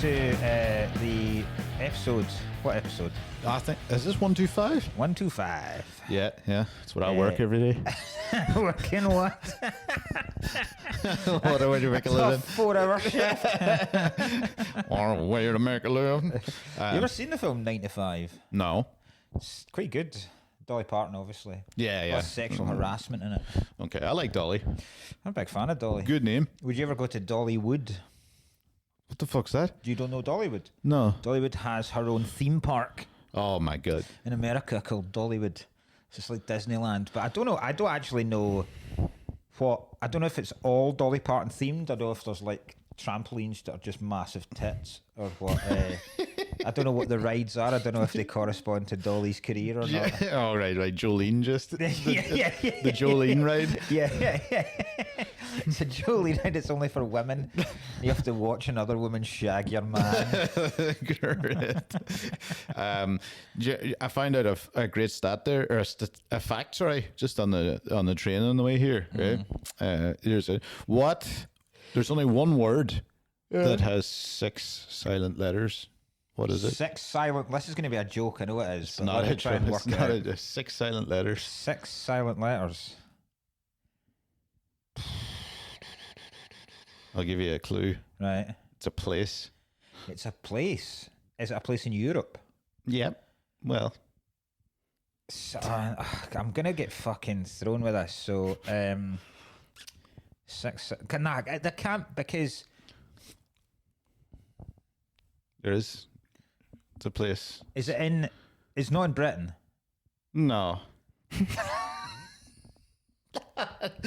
to the episode. What episode? I think, is this 125? 125. Yeah, that's what I work every day. Working what? What a way to make a living. 4-hour shift. Or a way to make a living. You ever seen the film 95? No. It's quite good. Dolly Parton, obviously. Yeah. Lots of sexual harassment in it. Okay, I like Dolly. I'm a big fan of Dolly. Good name. Would you ever go to Dollywood? What the fuck's that? You don't know Dollywood? No. Dollywood has her own theme park Oh my god. in America called Dollywood. It's just like Disneyland. But I don't know. I don't actually know what. I don't know if it's all Dolly Parton themed. I don't know if there's like trampolines that are just massive tits or what. I don't know what the rides are. I don't know if they correspond to Dolly's career or not. Oh, right. Jolene just. The The Jolene ride. Yeah. It's a Jolene ride. It's only for women. You have to watch another woman shag your man. Correct. I found out a great stat there, or a fact, sorry, just on the train on the way here. Right? There's only one word that has 6 silent letters. What is it? 6 silent. This is going to be a joke. I know it is. It's But not let me a try and work It's it not out. 6 silent letters. 6 silent letters. I'll give you a clue. Right. It's a place. It's a place. Is it a place in Europe? Yep. Well, So, I'm gonna get fucking thrown with this. So, 6. Nah, they can't because there is. It's a place. is it in? It's not in Britain. No.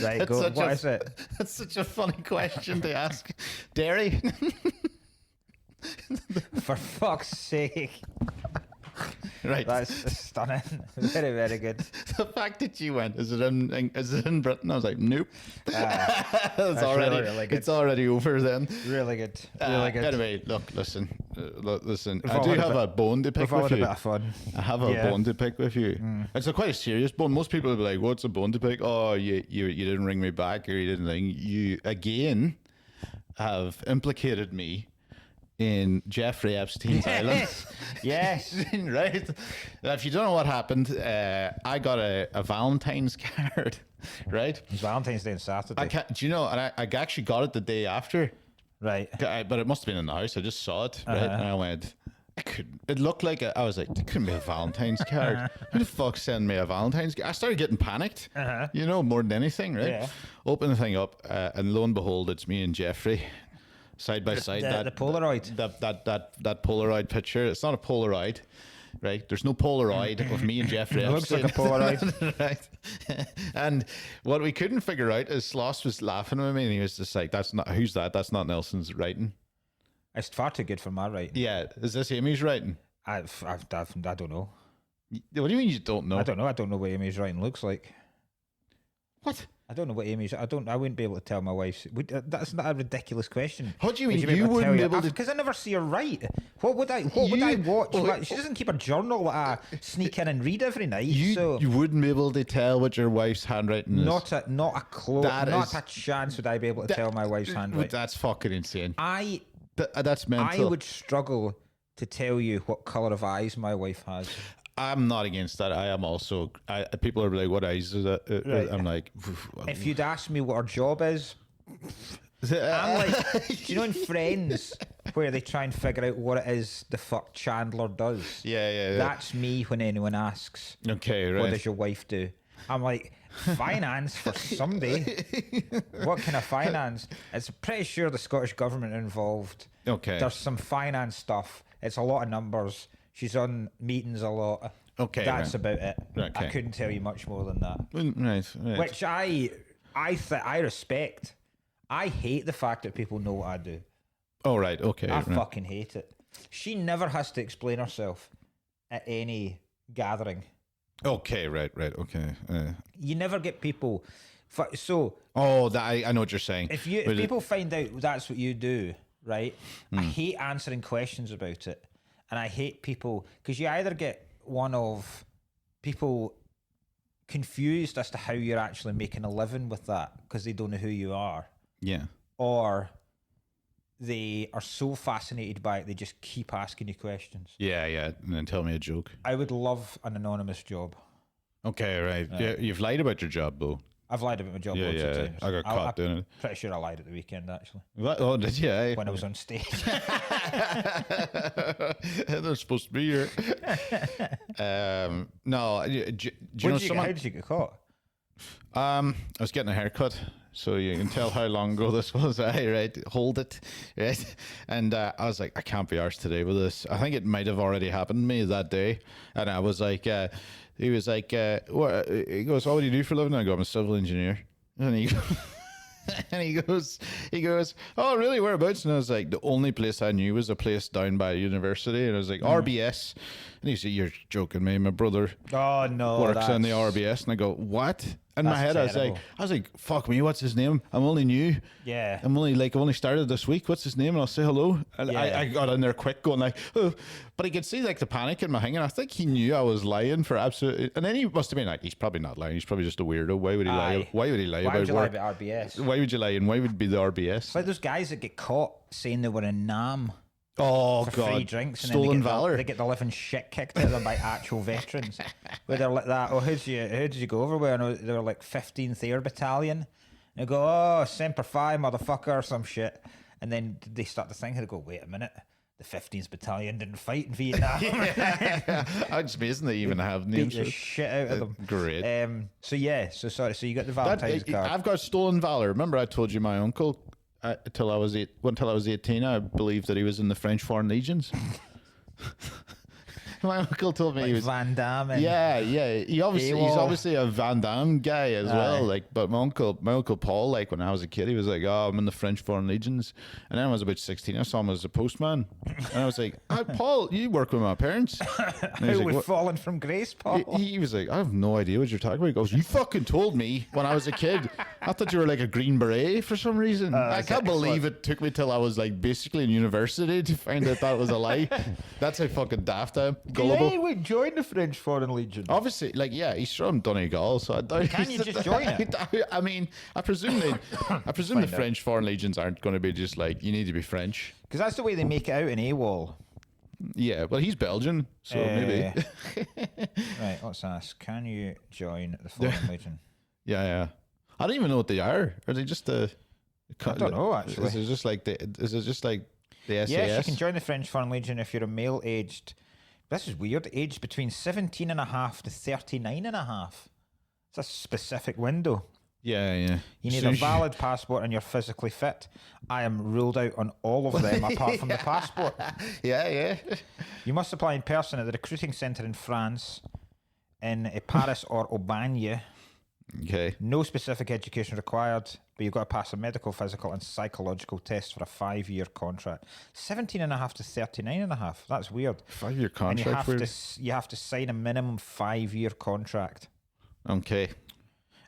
Right. Go. What is it? That's such a funny question to ask. Derry? For fuck's sake! Right. That's stunning. Very, very good. The fact that you went, is it in Britain? I was like, nope. That's already really good. It's already over then. Really good. Really good. Anyway, listen. We've I all do had a have bit- a bone to pick We've all with had a you. bit of fun. I have a Yeah. bone to pick with you. It's quite a serious bone. Most people will be like, "What's a bone to pick?" Oh, you didn't ring me back, or you didn't ring. You again have implicated me in Jeffrey Epstein's island. Yes. Right. Now, if you don't know what happened, I got a Valentine's card. Right. It's Valentine's Day on Saturday. Do you know? And I actually got it the day after. Right. But it must have been in the house. I just saw it, right? And I went, it looked like I was like, it couldn't be a Valentine's card. Who the fuck sent me a Valentine's card? I started getting panicked, more than anything, right? Yeah. Open the thing up, and lo and behold, it's me and Jeffrey side by side. The Polaroid. That Polaroid picture. It's not a Polaroid. Right, there's no Polaroid of me and Jeffrey It looks Epstein. like a Polaroid. Right. And what we couldn't figure out is Sloss was laughing at me, and he was just like, who's that? That's not Nelson's writing. It's far too good for my writing. Yeah, is this Amy's writing? I don't know. What do you mean you don't know? I don't know. I don't know what Amy's writing looks like. What? I don't know what Amy's. I wouldn't be able to tell my wife. That's not a ridiculous question. What do you mean Would you wouldn't be able to? Because I never see her write. What would I watch? Like, she doesn't keep a journal that I sneak in and read every night. You wouldn't be able to tell what your wife's handwriting is. Not a clue. Not a chance would I be able to tell my wife's handwriting. That's fucking insane. That's I mental. would struggle to tell you what colour of eyes my wife has. I'm not against that. I am also. People are like, "What eyes is that?" Right. I'm like, If you'd ask me what her job is, I'm like, you know in Friends where they try and figure out what it is the fuck Chandler does? Yeah. That's me when anyone asks, Okay, right. what does your wife do? I'm like, finance for Sunday. What kind of finance? It's pretty sure the Scottish government are involved. Okay. There's some finance stuff. It's a lot of numbers. She's on meetings a lot. Okay, That's right. about it. Okay. I couldn't tell you much more than that. Right. Which I respect. I hate the fact that people know what I do. Oh, right. Okay. I right. fucking hate it. She never has to explain herself at any gathering. Okay. Right. Okay. You never get people. So Oh, I know what you're saying. if people find out that's what you do, right? I hate answering questions about it, and I hate people because you either get one of people confused as to how you're actually making a living with that because they don't know who you are, Yeah. or they are so fascinated by it, they just keep asking you questions. Yeah, yeah. And then tell me a joke. I would love an anonymous job. Okay, right. Yeah, you've lied about your job, though. I've lied about my job Yeah, loads of yeah. times. I got caught doing it. Pretty sure I lied at the weekend, actually, What? Oh, did you? Eh? when I was on stage. They're supposed to be here. No, do you know someone? How did you get caught? I was getting a haircut, so you can tell how long ago this was. Right, hold it, right. And I was like, I can't be arsed today with this. I think it might have already happened to me that day. And I was like, he was like, what? He goes, "Oh, what do you do for a living?" And I go, "I'm a civil engineer." And he and he goes, "Oh, really? Whereabouts?" And I was like, the only place I knew was a place down by university. And I was like, RBS. And he said, "You're joking me. My brother Oh no, works on the RBS." And I go, "What?" In my head, terrible. I was like, "Fuck me, what's his name? I'm only new. Yeah. I've only started this week. What's his name?" And I'll say hello. And Yeah. I got in there quick, going like, "Oh," but I could see like the panic in my thing, and I think he knew I was lying for absolutely. And then he must have been like, "He's probably not lying. He's probably just a weirdo. Why would he lie? Aye. Why would he lie Why about would you lie work? about RBS? Why would you lie? And why would it be the RBS?" It's like those guys that get caught saying they were in Nam Oh for God! free drinks, and Stolen then valor. they get the living shit kicked out of them by actual veterans. Where they're like that. Oh, who did you go over with? And they were like 15th Air Battalion. And they go, "Oh, Semper Fi, motherfucker," or some shit. And then they start to think, they go, "Wait a minute, the 15th Battalion didn't fight in Vietnam." It's amazing they even have Beat names. the shit out of them. Great. So you got the Valentine's card. I've got stolen valor. Remember, I told you my uncle until I was 18. I believed that he was in the French Foreign Legions. My uncle told me Like he was Van Damme. And Yeah. He's AWOL. obviously a Van Damme guy as well. Aye. Like, but my uncle Paul, like when I was a kid, he was like, "Oh, I'm in the French Foreign Legions." And then when I was about 16, I saw him as a postman, and I was like, "Hi, Paul, you work with my parents?" And he was Who like, we've "What?" fallen from grace, Paul. He was like, "I have no idea what you're talking about." He goes, "You fucking told me when I was a kid. I thought you were like a Green Beret for some reason." I that's can't believe it took me till I was like basically in university to find out that was a lie. That's how fucking daft I am. Gullible. Yeah, we joined the French Foreign Legion. Obviously, like, yeah, he's from Donegal, so I doubt. Can you just join it? I mean, I presume the Find out. French Foreign Legions aren't going to be just like, you need to be French. Because that's the way they make it out in AWOL. Yeah, well, he's Belgian, so maybe. Right, let's ask. Can you join the Foreign Legion? Yeah. I don't even know what they are. Are they just the? I don't know, actually. Is it just like the? Is it just like the SAS? Yes, you can join the French Foreign Legion if you're a male aged. This is weird. Aged between 17 and a half to 39 and a half. It's a specific window. Yeah. You need So a valid passport and you're physically fit. I am ruled out on all of them apart from the passport. Yeah. You must apply in person at the recruiting centre in France, in Paris or Aubagne. Okay. No specific education required, but you've got to pass a medical, physical, and psychological test for a 5-year contract. 17 and a half to 39 and a half. That's weird. 5-year And you contract. you have to sign a minimum 5-year contract. Okay.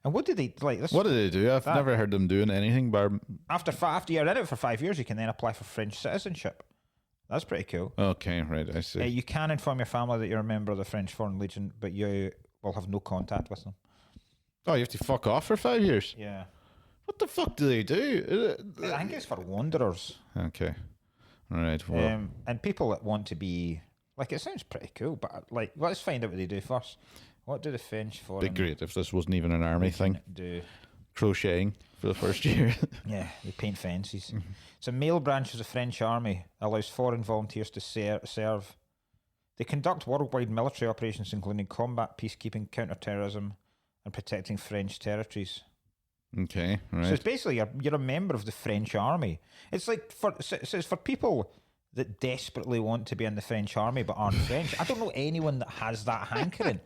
And what did they like? This What do they do? I've never heard them doing anything. after you're in it for 5 years, you can then apply for French citizenship. That's pretty cool. Okay, right. I see. You can inform your family that you're a member of the French Foreign Legion, but you will have no contact with them. Oh, you have to fuck off for 5 years. Yeah, What the fuck do they do? I think it's for wanderers. Okay. All right. Well, And people that want to be like, it sounds pretty cool, but like, let's find out what they do first. What do the French be Foreign great if this wasn't even an army thing. do? Crocheting for the first year. Yeah, they paint fences. It's a male branch of the French army, allows foreign volunteers to serve. They conduct worldwide military operations, including combat, peacekeeping, counter-terrorism, and protecting French territories. Okay. Right. So it's basically you're a member of the French army. It's like it's for people that desperately want to be in the French army but aren't French. I don't know anyone that has that hankering.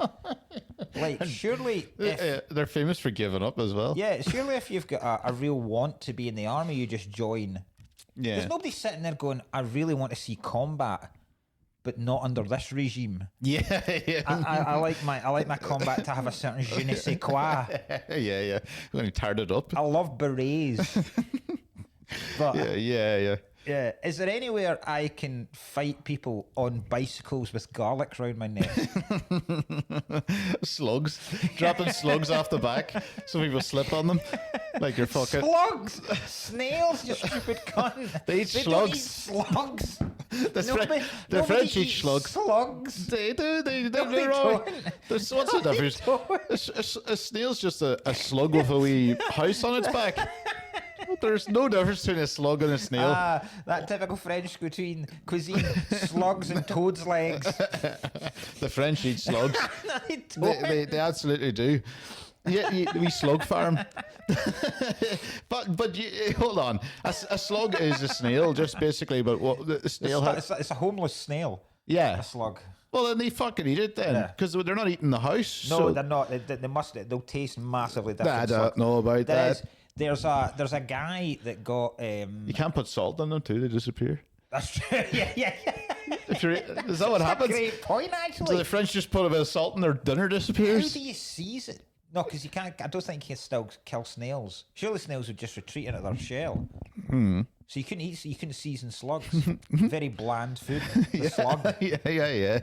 Like, surely, They're famous for giving up as well. surely if you've got a real want to be in the army, you just join. Yeah. There's nobody sitting there going, "I really want to see combat, but not under this regime." Yeah. I like my combat to have a certain je ne sais quoi. yeah. When he tired it up. I love berets. But Yeah. Yeah. Is there anywhere I can fight people on bicycles with garlic round my neck? Slugs. Dropping slugs off the back so people slip on them. Like you're fucking... Slugs! Snails, you stupid cunt! They eat slugs. Don't eat slugs! The French eat slugs. Slugs! They do. No, they They're all... don't. What's the difference? A snail's just a slug with a wee house on its back. There's no difference between a slug and a snail. That typical French cuisine, slugs and toad's legs. The French eat slugs. No, they don't. They absolutely do. Yeah, we slug farm. but hold on. A slug is a snail, just basically. But what the snail? It's a homeless snail. Yeah, A slug. Well, then they fucking eat it then, because they're not eating the house. No, so. they're not. They must. They'll taste massively different. I don't know about that. There's a guy that got. You can't put salt on them too; they disappear. That's true. Yeah. Is that what happens? Great point, actually. So the French just put a bit of salt and their dinner disappears. How do you season? No, because you can't. I don't think you can still kill snails. Surely snails would just retreat into their shell. So you couldn't eat. You couldn't season slugs. Very bland food. The slug. Yeah.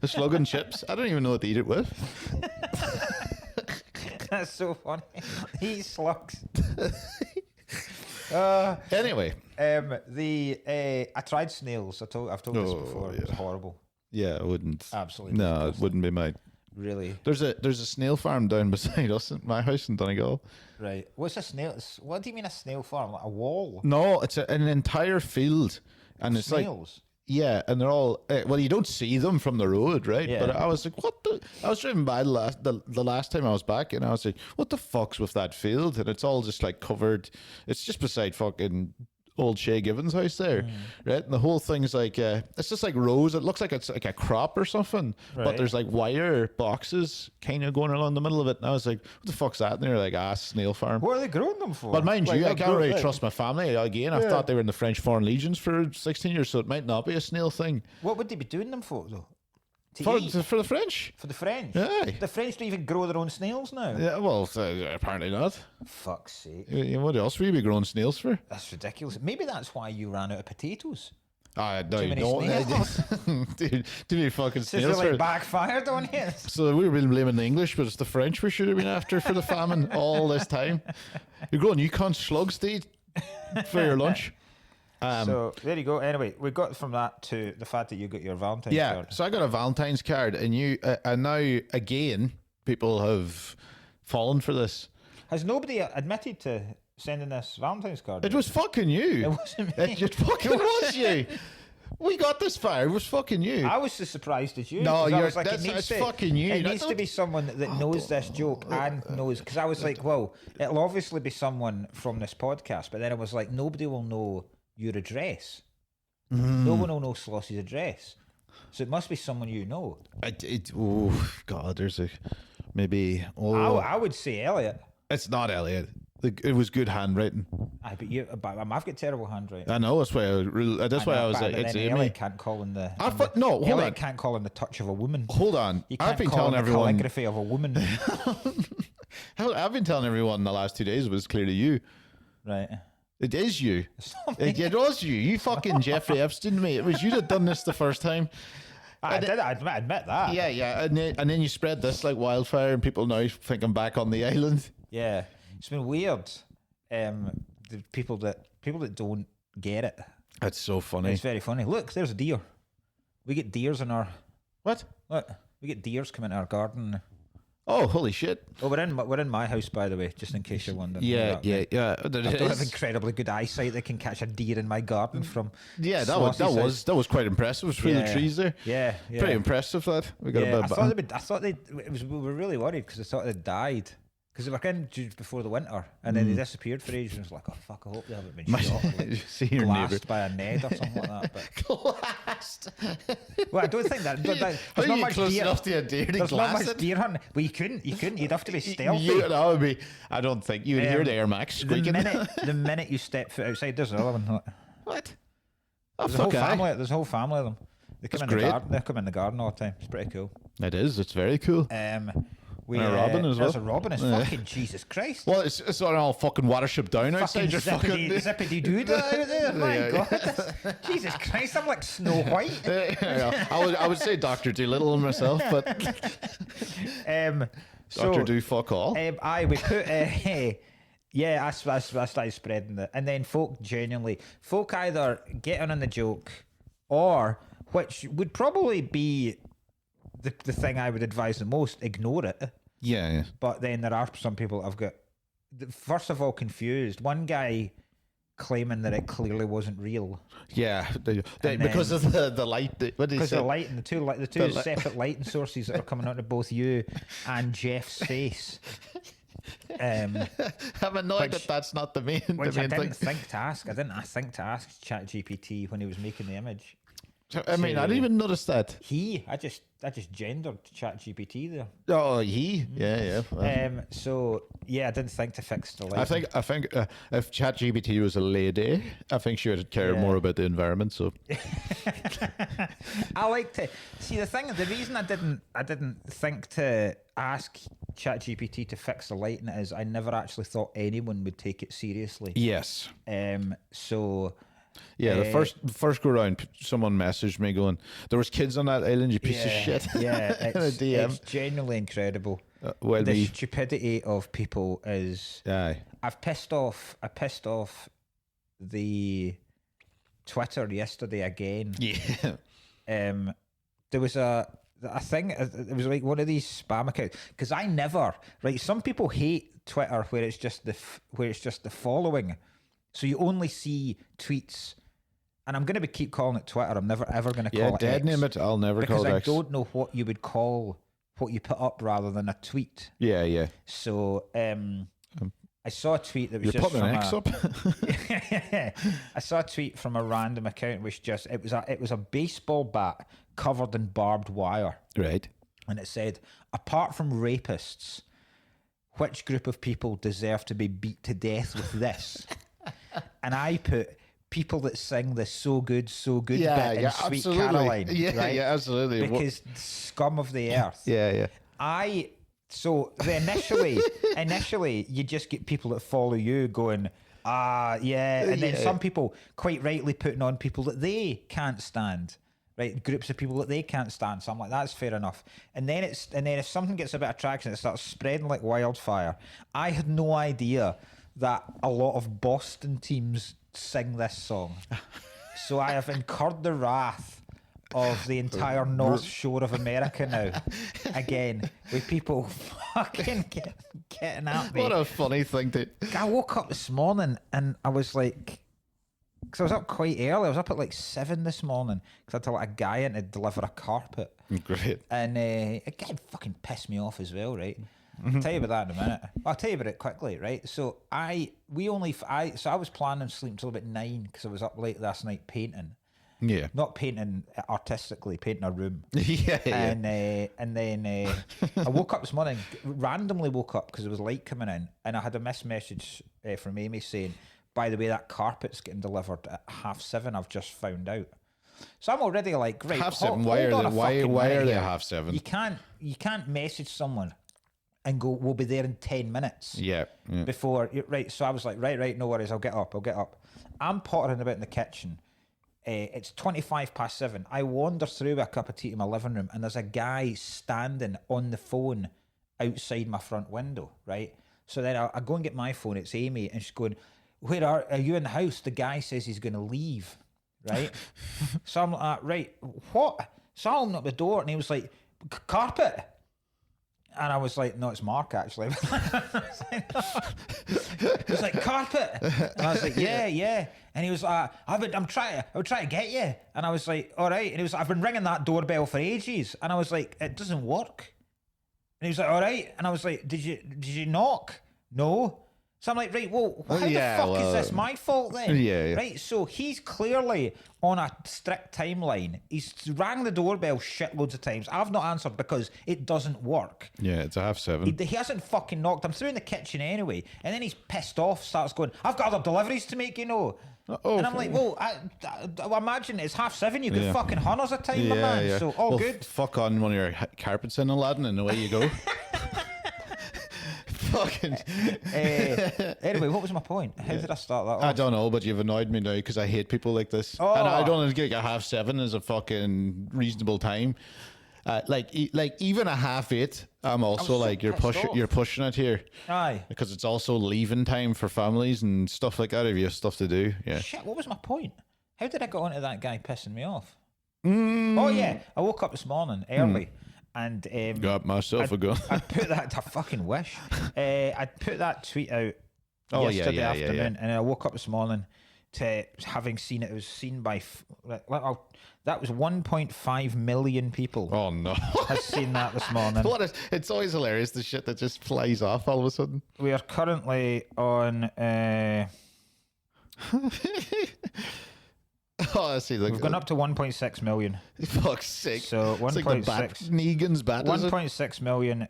The slug and chips. I don't even know what to eat it with. That's so funny. He eats slugs. Anyway, I tried snails. I've told this before. It was horrible. Yeah, I wouldn't. Absolutely. No, disgusting. it wouldn't be mine. Really. There's a snail farm down beside us at my house in Donegal. Right. What's a snail? What do you mean a snail farm? Like a wall? No, it's an entire field, and it's Snails. yeah, and they're all well. You don't see them from the road, right? Yeah. But I was like, what the? I was driving by the last time I was back, and I was like, what the fuck's with that field? And it's all just like covered. It's just beside fucking old Shay Gibbons' house there, right? And the whole thing's like it's just like rows. It looks like it's like a crop or something, but Right. there's like wire boxes kind of going along the middle of it. And I was like, what the fuck's that? And they're like, snail farm. What are they growing them for? But mind Like, you, I they're can't really growing- trust my family. Again, I thought they were in the French Foreign Legions for 16 years, so it might not be a snail thing. What would they be doing them for, though? To For, eat? for the French? For the French? Aye. The French don't even grow their own snails now. Yeah, well, apparently not. Fuck's sake. What else would you be growing snails for? That's ridiculous. Maybe that's why you ran out of potatoes. No, Too you many don't. snails. Dude, too many fucking This snails. really For, backfired on you. so we were blaming the English, but it's the French we should have been after for the famine all this time. You're growing Yukon slugs to eat for your lunch. So there you go. Anyway, we got from that to the fact that you got your Valentine's Yeah, card. so I got a Valentine's card, and and now again, people have fallen for this. Has nobody admitted to sending this Valentine's card? It was fucking you. It wasn't me. It just fucking was you. We got this far. It was fucking you. I was as surprised as you. No, 'cause I you're- was like, that's- it needs it's to, fucking you. It I needs to don't- be someone that knows this joke and knows. Because I was like, well, it'll obviously be someone from this podcast. But then I was like, nobody will know your address. No one will know Sloss's address. So it must be someone you know. Oh God, there's maybe. Oh, I would say Elliot. it's not Elliot. It was good handwriting. But I've got terrible handwriting. I know. That's why. That's why I was like, it's Amy. Elliot can't call in the. No, hold Elliot on. can't call in the touch of a woman. Hold on. You can't I've been call telling in the everyone. calligraphy of a woman. I've been telling everyone the last 2 days it was clearly you. Right. It is you. It was you. You fucking Jeffrey Epstein, mate. It was you that done this the first time. I admit that. Yeah. And then you spread this like wildfire, and people now think I'm back on the island. Yeah. It's been weird. The people that don't get it. That's so funny. It's very funny. Look, there's a deer. We get deers in our What? look. We get deers come into our garden. Oh, holy shit. Oh, we're in my house, by the way, just in case you're wondering. Yeah. I don't have It is. incredibly good eyesight that can catch a deer in my garden from. Yeah, Sloss's that was quite impressive. It was through the trees there. Yeah. Pretty impressive that. We got Yeah, a bit I thought we were really worried because I thought they'd died. Because they were in just before the winter, and then they disappeared for ages. And it was like, oh fuck, I hope they haven't been shot, like, see your neighbour. glassed by a Ned or something like that. But Glassed. well, I don't think that. How There's are not you much close deer. enough to a deer to There's not glass much it? deer hunting. Well, you couldn't. You'd have to be stealthy. That would be. I don't think you would hear the Air Max squeaking. The minute you step foot outside, there's another one. What? Oh, There's a whole fuck aye. family. There's a whole family of them. They come That's in great. the garden. They come in the garden all the time. It's pretty cool. It is. It's very cool. We, And a robin as well. There's a robin. It's fucking Jesus Christ. Well, it's on all fucking Watership Down outside. You're fucking zippity doo out there. My God, Jesus Christ! I'm like Snow White. I would say Dr. Dolittle myself, but Dr. Do fuck all. We put yeah, I started spreading it, and then folk either get in on the joke, or which would probably be the thing I would advise the most, ignore it. Yeah. But then there are some people I've got, first of all, confused. One guy claiming that it clearly wasn't real. Yeah, because of the light. What did he Because say? the light and the two separate lighting sources that are coming out of both you and Jeff's face. I'm annoyed that that's not the main Which I didn't thing. think to ask. I think to ask ChatGPT when he was making the image. I mean, I didn't even notice that. I just gendered ChatGPT there. Oh, yeah. So yeah, I didn't think to fix the light. I think if ChatGPT was a lady, I think she would care more about the environment. So I like to see the reason I didn't think to ask ChatGPT to fix the lighting is I never actually thought anyone would take it seriously. yes. So. Yeah, the first go round, someone messaged me going, "There was kids on that island, you piece of shit." Yeah, in a DM. it's genuinely incredible. Well, The stupidity of people is. Aye. I pissed off the Twitter yesterday again. Yeah. There was a thing. It was like one of these spam accounts because I never right. Some people hate Twitter where it's just the following. So you only see tweets, and I'm going to keep calling it Twitter. I'm never ever going to call it dead X, name it. I'll never call it because X. I don't know what you would call what you put up rather than a tweet. Yeah. So I saw a tweet that was You're just putting from an X up. I saw a tweet from a random account which it was a baseball bat covered in barbed wire, Right. and it said, "Apart from rapists, which group of people deserve to be beat to death with this?" And I put people that sing the so good bit in Sweet absolutely. Caroline. Yeah, right? yeah, absolutely. Because scum of the earth. Yeah. Initially you just get people that follow you going, and then some people quite rightly putting on people that they can't stand. Right, groups of people that they can't stand. So I'm like, that's fair enough. And then if something gets a bit of traction, it starts spreading like wildfire. I had no idea that a lot of Boston teams sing this song. So I have incurred the wrath of the entire North Shore of America now. Again, with people fucking getting at me. What a funny thing to... I woke up this morning and I was like... Because I was up quite early. I was up at like 7 this morning because I had to let a guy in to deliver a carpet. Great. And it fucking pissed me off as well, right? I'll tell you about that in a minute. I'll tell you about it quickly, right? So I was planning on sleeping till about 9 because I was up late last night painting. Yeah. Not painting artistically, painting a room. Yeah. And then I woke up this morning, randomly woke up because there was light coming in, and I had a missed message from Amy saying, "By the way, that carpet's getting delivered at 7:30. I've just found out." So I'm already like, right, 7:30. Why are they 7:30? You can't message someone and go, "We'll be there in 10 minutes." Yeah. Before, right. So I was like, right, no worries. I'll get up. I'm pottering about in the kitchen. It's 7:25. I wander through with a cup of tea to my living room, and there's a guy standing on the phone outside my front window, right? So then I go and get my phone. It's Amy, and she's going, "Where are you in the house?" The guy says he's going to leave, right? So I'm like, right, what? So I opened up the door, and he was like, "Carpet." And I was like, "No, it's Mark, actually." He was like, "Carpet." And I was like, yeah. And he was like, I would try to get you. And I was like, "All right." And he was like, "I've been ringing that doorbell for ages." And I was like, "It doesn't work." And he was like, "All right." And I was like, Did you knock?" "No." So I'm like, right, well, how the fuck is this my fault then? Yeah. Right, so he's clearly on a strict timeline. He's rang the doorbell shitloads of times. I've not answered because it doesn't work. Yeah, it's 7:30. He hasn't fucking knocked. I'm through in the kitchen anyway. And then he's pissed off, starts going, "I've got other deliveries to make, you know." Oh, and I'm like, well, I imagine it's 7:30. You could fucking hunters a time, my man. Yeah. So, well, good. Fuck on one of your carpets in, Aladdin, and away you go. Fucking. Anyway, what was my point? How did I start that off? I don't know, but you've annoyed me now because I hate people like this. Oh. And I don't think a 7:30 is a fucking reasonable time. Like even a 8:30, I'm also so like you're pushing it here. Aye. Because it's also leaving time for families and stuff like that if you have stuff to do. Yeah. Shit, what was my point? How did I get onto that guy pissing me off? Oh yeah, I woke up this morning early and Got myself a gun. I put that. I fucking wish. I put that tweet out yesterday afternoon, and I woke up this morning to having seen it. It was seen by that was 1.5 million people. Oh no! Has seen that this morning. It's always hilarious the shit that just flies off all of a sudden. We are currently on. Oh, I see. We've gone up to 1.6 million. Fuck's sake! So 1.6 Negan's bat. 1.6 million,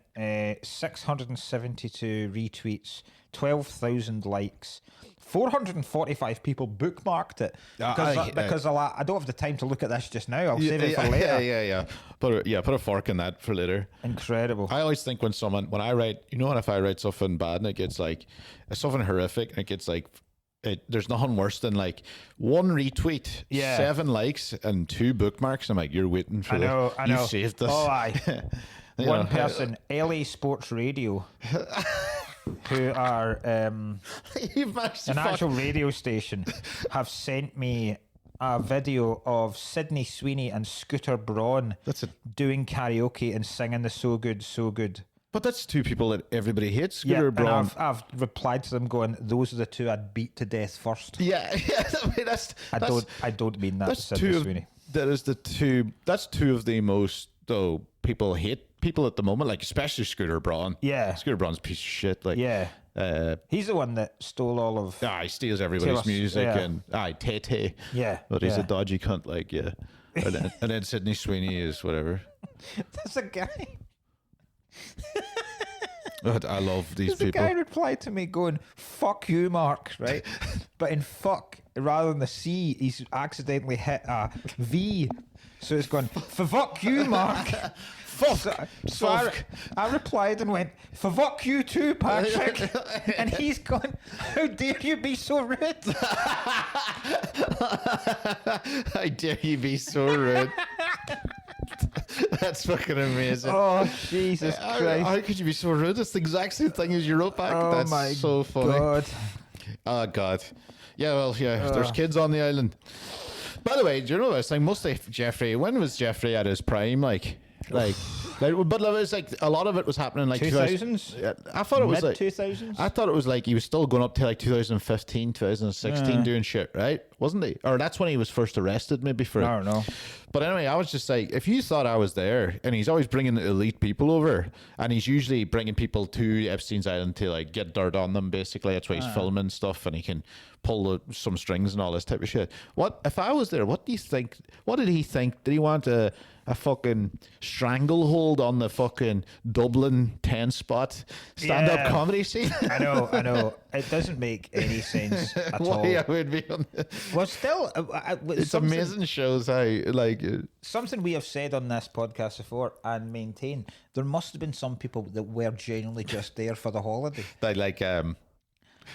672 retweets, 12,000 likes. 445 people bookmarked it because I don't have the time to look at this just now. I'll save it for later. Yeah. Put a fork in that for later. Incredible. I always think when I write, if I write something bad and it gets like something horrific and it gets like. There's nothing worse than like 1 retweet, 7 likes, and 2 bookmarks. I'm like, you're waiting for I know. You saved this. Oh, aye. One person, LA Sports Radio, who are an actual radio station, have sent me a video of Sydney Sweeney and Scooter Braun doing karaoke and singing the So Good, So Good. But that's 2 people that everybody hates. Scooter Braun. And I've replied to them going, those are the 2 I'd beat to death first. Yeah. I mean, I don't mean that. That's Sydney Sweeney. That's 2 of the most people hate people at the moment, like especially Scooter Braun. Yeah. Scooter Braun's a piece of shit. Like he's the one that stole all of. He steals everybody's music and Tay. Yeah. But he's a dodgy cunt. Like and then Sydney Sweeney is whatever. That's a guy. I love these people. The guy replied to me going, "Fuck you, Mark," right? But in fuck, rather than the C, he's accidentally hit a V. So it's gone, "For fuck you, Mark." Fuck. So I replied and went, "For fuck you too, Patrick." And he's gone, "How dare you be so rude?" How dare you be so rude? That's fucking amazing. Oh, Jesus Christ. How could you be so rude? It's the exact same thing as your wrote back. Oh, That's my so funny. God. Oh, God. Yeah, well, there's kids on the island. By the way, do you know what I was saying? Mostly Jeffrey. When was Jeffrey at his prime? But it was like a lot of it was happening like 2000s. I thought it was like 2000s. I thought it was like he was still going up to like 2015, 2016 doing shit, right? Wasn't he? Or that's when he was first arrested, maybe for. I don't know. But anyway, I was just like, if you thought I was there, and he's always bringing elite people over, and he's usually bringing people to Epstein's Island to like get dirt on them. Basically, that's why he's filming stuff, and he can pull some strings and all this type of shit. What if I was there? What do you think? What did he think? Did he want a fucking stranglehold on the fucking Dublin 10 spot stand-up comedy scene? I know. It doesn't make any sense at all. Why I would be on Well, still, it's amazing shows how like something we have said on this podcast before and maintain. There must have been some people that were genuinely just there for the holiday. They like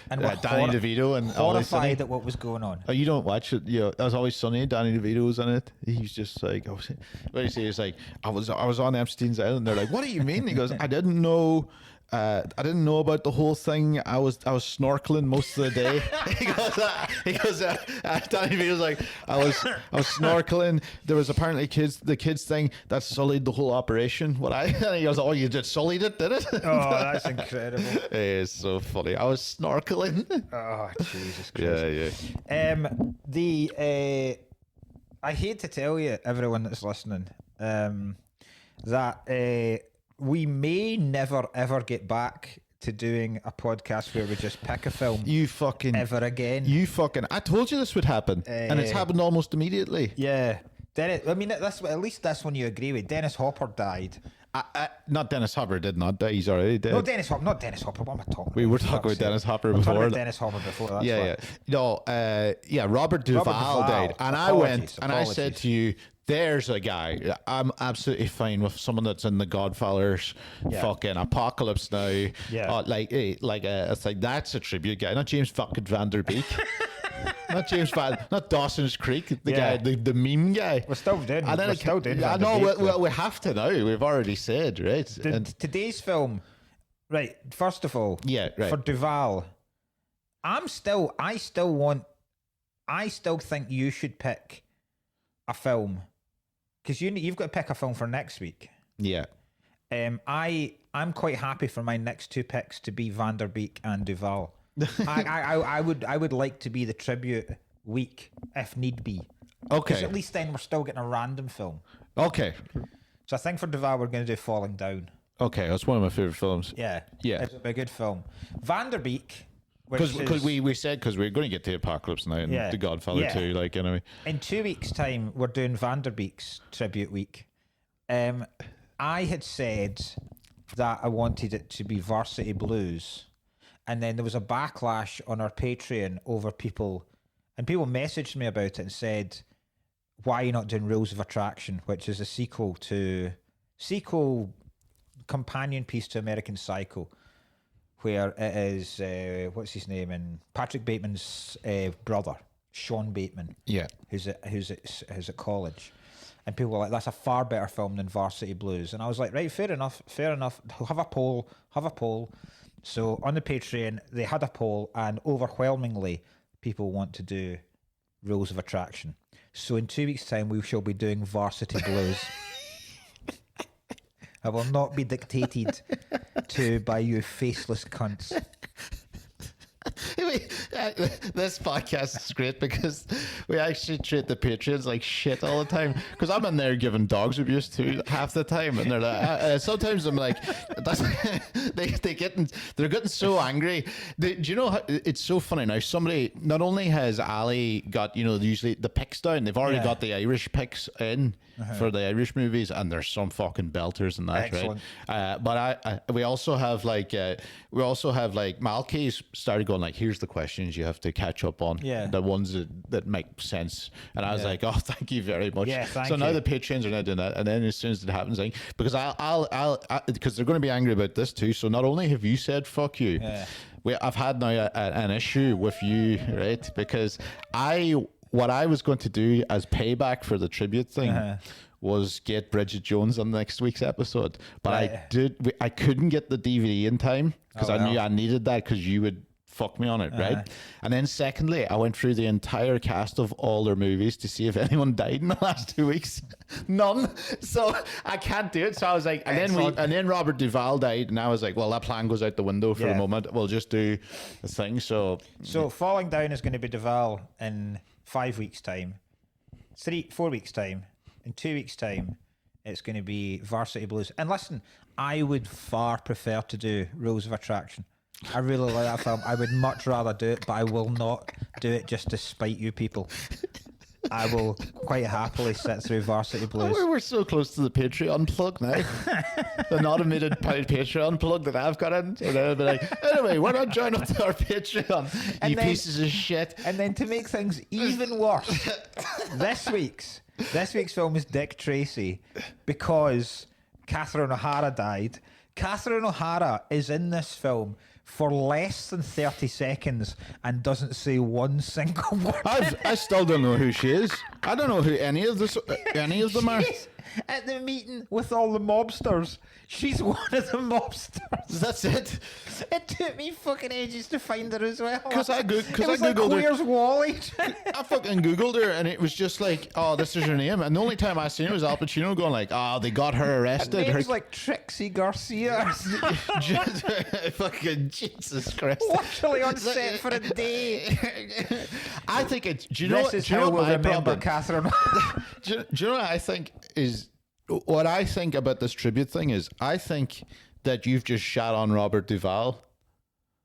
and were Danny DeVito and horrified at what was going on. Oh, you don't watch it? Yeah, That Was Always Sunny. Danny DeVito was in it. He's just like, what do you say? He's like, I was on Epstein's Island. They're like, what do you mean? He goes, I didn't know about the whole thing. I was snorkeling most of the day. he goes, Danny DeVito's like, I was snorkeling. There was apparently the kids thing that sullied the whole operation. And he goes, oh, you just sullied it, did it? Oh, that's incredible. It's so funny. I was snorkeling. Oh, Jesus Christ. Yeah. I hate to tell you, everyone that's listening, that we may never ever get back to doing a podcast where we just pick a film. Ever again. I told you this would happen, and it's happened almost immediately. Yeah. At least that's when you agree with. Dennis Hopper died. Not Dennis Hopper did not die. He's already dead. No, not Dennis Hopper. What am I talking about? We were talking about Dennis Hopper before. Dennis Hopper before. That's Robert Duvall died. And I went and I said to you, There's a guy. I'm absolutely fine with someone that's in the Godfather's fucking Apocalypse Now. Yeah. It's like that's a tribute guy, not James fucking Van Der Beek. Not Dawson's Creek, the guy, the meme guy. We're still doing. And then We're still doing. I know. We have to now. We've already said, right. Today's film, right? First of all, right. For Duval, I still think you should pick a film because you've got to pick a film for next week. Yeah. I'm quite happy for my next two picks to be Van Der Beek and Duval. I would like to be the tribute week if need be. Okay. Because at least then we're still getting a random film. Okay. So I think for Duval we're going to do Falling Down. Okay, that's one of my favorite films. Yeah. It's a good film. Van Der Beek. Because we said because we're going to get to Apocalypse Now and The Godfather 2, like anyway. In 2 weeks' time, we're doing Van Der Beek's tribute week. I had said that I wanted it to be Varsity Blues, and then there was a backlash on our Patreon over people, and people messaged me about it and said, "Why are you not doing Rules of Attraction?" which is a sequel companion piece to American Psycho, where it is what's his name, and Patrick Bateman's brother, Sean Bateman, who's at college, and people were like, "That's a far better film than Varsity Blues," and I was like, "Right, fair enough. Have a poll. So on the Patreon, they had a poll, and overwhelmingly, people want to do Rules of Attraction. So in 2 weeks' time, we shall be doing Varsity Blues. I will not be dictated to by you faceless cunts. This podcast is great because we actually treat the patrons like shit all the time. Because I'm in there giving dogs abuse too half the time, and they're like, sometimes I'm like, they're getting so angry. Do you know how, it's so funny now? Somebody, not only has Ali got usually the picks down, they've already got the Irish picks in for the Irish movies, and there's some fucking belters in that. Excellent. Right? But we also have Malky's started going like, here's the questions you have to catch up on, the ones that make sense, and I was like, oh, thank you very much. So now the patrons are now doing that, and then as soon as it happens, because I'll because they're going to be angry about this too. So not only have you said fuck you, I've had now an issue with you, right? Because what I was going to do as payback for the tribute thing was get Bridget Jones on next week's episode, but I couldn't get the DVD in time because I knew I needed that because you would fuck me on it, right? And then secondly, I went through the entire cast of all their movies to see if anyone died in the last 2 weeks. None. So I can't do it. So I was like, and then Robert Duvall died, and I was like, well, that plan goes out the window for the moment. We'll just do the thing. So Falling Down is going to be Duvall in 5 weeks' time, 4 weeks' time, in 2 weeks' time, it's going to be Varsity Blues. And listen, I would far prefer to do Rules of Attraction. I really like that film. I would much rather do it, but I will not do it just to spite you people. I will quite happily sit through Varsity Blues. We're so close to the Patreon plug now. An automated Patreon plug that I've got in. And then I'll be like, anyway, why not join up to our Patreon, and pieces of shit. And then to make things even worse, this week's film is Dick Tracy because Catherine O'Hara died. Catherine O'Hara is in this film for less than 30 seconds and doesn't say one single word. I still don't know who she is. I don't know who any of them are. At the meeting with all the mobsters. She's one of the mobsters. That's it. It took me fucking ages to find her as well. Because I googled like, her. Where's Wally? I fucking googled her, and it was just like, oh, this is her name. And the only time I seen it was Al Pacino going like, oh, they got her arrested. Her name's like Trixie Garcia. Fucking Jesus Christ. Literally on set for a day. I think it's. Do you know what my problem? Catherine. Do you know what I think is? What I think about this tribute thing is, I think that you've just shat on Robert Duvall.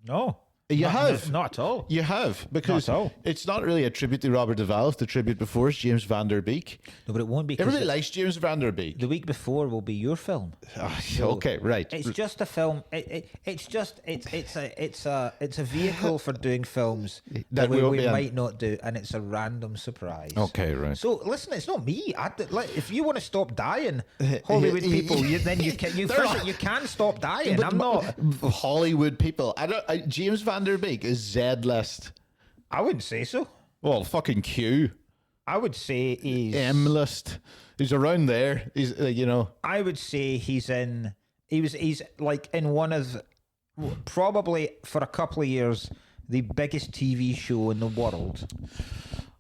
No. You have. Not at all. You have, because Not at all. it's not really a tribute to Robert Duvall. The tribute before is James Van Der Beek. No, but it won't be. 'Cause Everybody likes James Van Der Beek. the week before will be your film. Okay, right. It's just a film. It's a vehicle for doing films that we might not do, and it's a random surprise. Okay, right. So listen, it's not me. If you want to stop dying, Hollywood people, then you can. You can stop dying. I'm not. Hollywood people. James Van Der Beek is Z-list. I wouldn't say so. Well, fucking Q. I would say he's M-list. He's around there. He's I would say he's like in one of, probably for a couple of years, the biggest TV show in the world.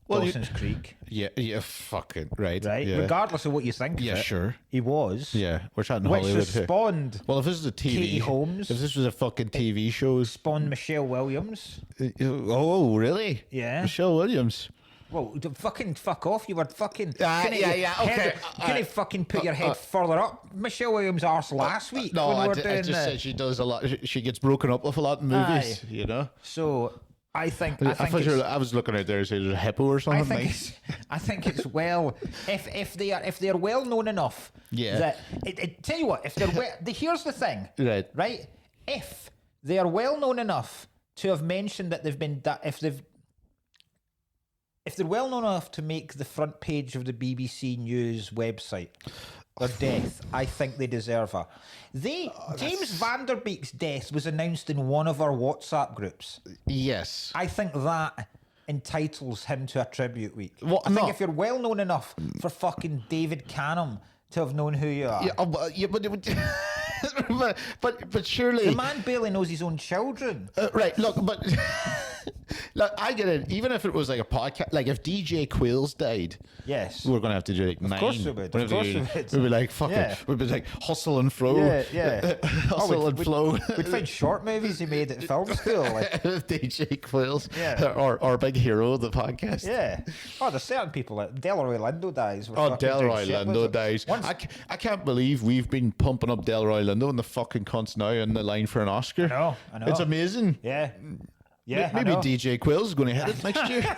Well, Dawson's Creek. Yeah, fucking right. Right? Yeah. Regardless of what you think Yeah, of it, sure. he was. Yeah, we're chatting Which Hollywood has here. spawned Well, if this is a TV, Katie Holmes. if this was a fucking TV show, spawned Michelle Williams. oh really? Yeah. Michelle Williams. Well, fucking fuck off. You were fucking... yeah, okay. Can you fucking put your head further up? Michelle Williams' arse last week. No, when we I were just doing said she does a lot. She gets broken up with a lot in movies, So, I think I was looking out there and saying a hippo or something. I think it's well if they're well known enough. Yeah. That tell you what, if they're here's the thing. Right. If they are well known enough to have mentioned that they've been if they're well known enough to make the front page of the BBC News website, their death, I think they deserve her. James Van Der Beek's death was announced in one of our WhatsApp groups. Yes. I think that entitles him to a tribute week. Well, I think if you're well known enough for fucking David Canham to have known who you are. But surely The man barely knows his own children. right. Look, but look, I get it. Even if it was like a podcast, like if DJ Quills died, Yes. we're gonna have to do like 9. Of course we would. Of course we would. We'd be like fucking. Yeah. We'd be like hustle and flow. Yeah. Hustle and flow. We'd find short movies he made at film school. Like, DJ Quills. Yeah. Or big hero of the podcast. yeah. Oh, there's certain people like Delroy Lindo dies. Oh, Delroy Lindo dies. I can't believe we've been pumping up Delroy Lindo and the fucking cunts now in the line for an Oscar. I know. It's amazing. Yeah. Yeah. Maybe I know. DJ Quills is going to hit it next year.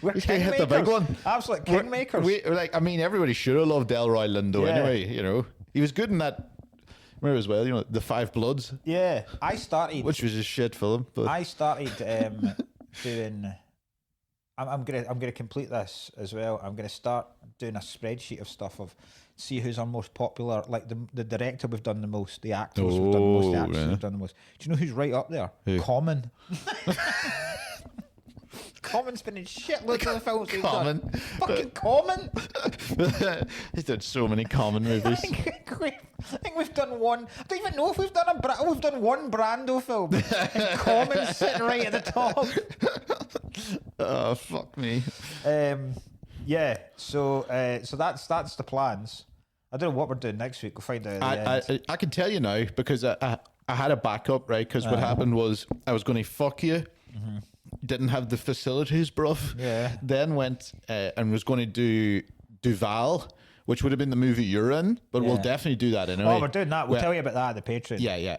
We're He's going to hit the big kingmakers. one. Absolute kingmakers. Everybody should have loved Delroy Lindo Yeah. anyway, He was good in that, remember as well, The Five Bloods, Yeah. I started. which was a shit film. But I started doing. I'm gonna complete this as well. I'm gonna start doing a spreadsheet of stuff of see who's our most popular. Like the director we've done the most, the actors we've done the most, the actors yeah. we've done the most. Do you know who's right up there? Who? Common. Common's been in shitloads of the films we've Common. done. Fucking Common. He's done so many common movies. I think we've done one. I don't even know if we've done we've done one Brando film. And Common's sitting right at the top. Oh, fuck me. Yeah. So that's the plans. I don't know what we're doing next week. We'll find out. At the end. I can tell you now because I had a backup, right? Because what happened was I was going to fuck you. Mm-hmm. Didn't have the facilities, bruv. Yeah. Then went and was going to do Duval, which would have been the movie you're in, but we'll Yeah. definitely do that anyway. Oh, we're doing that. We'll tell you about that at the Patreon. Yeah.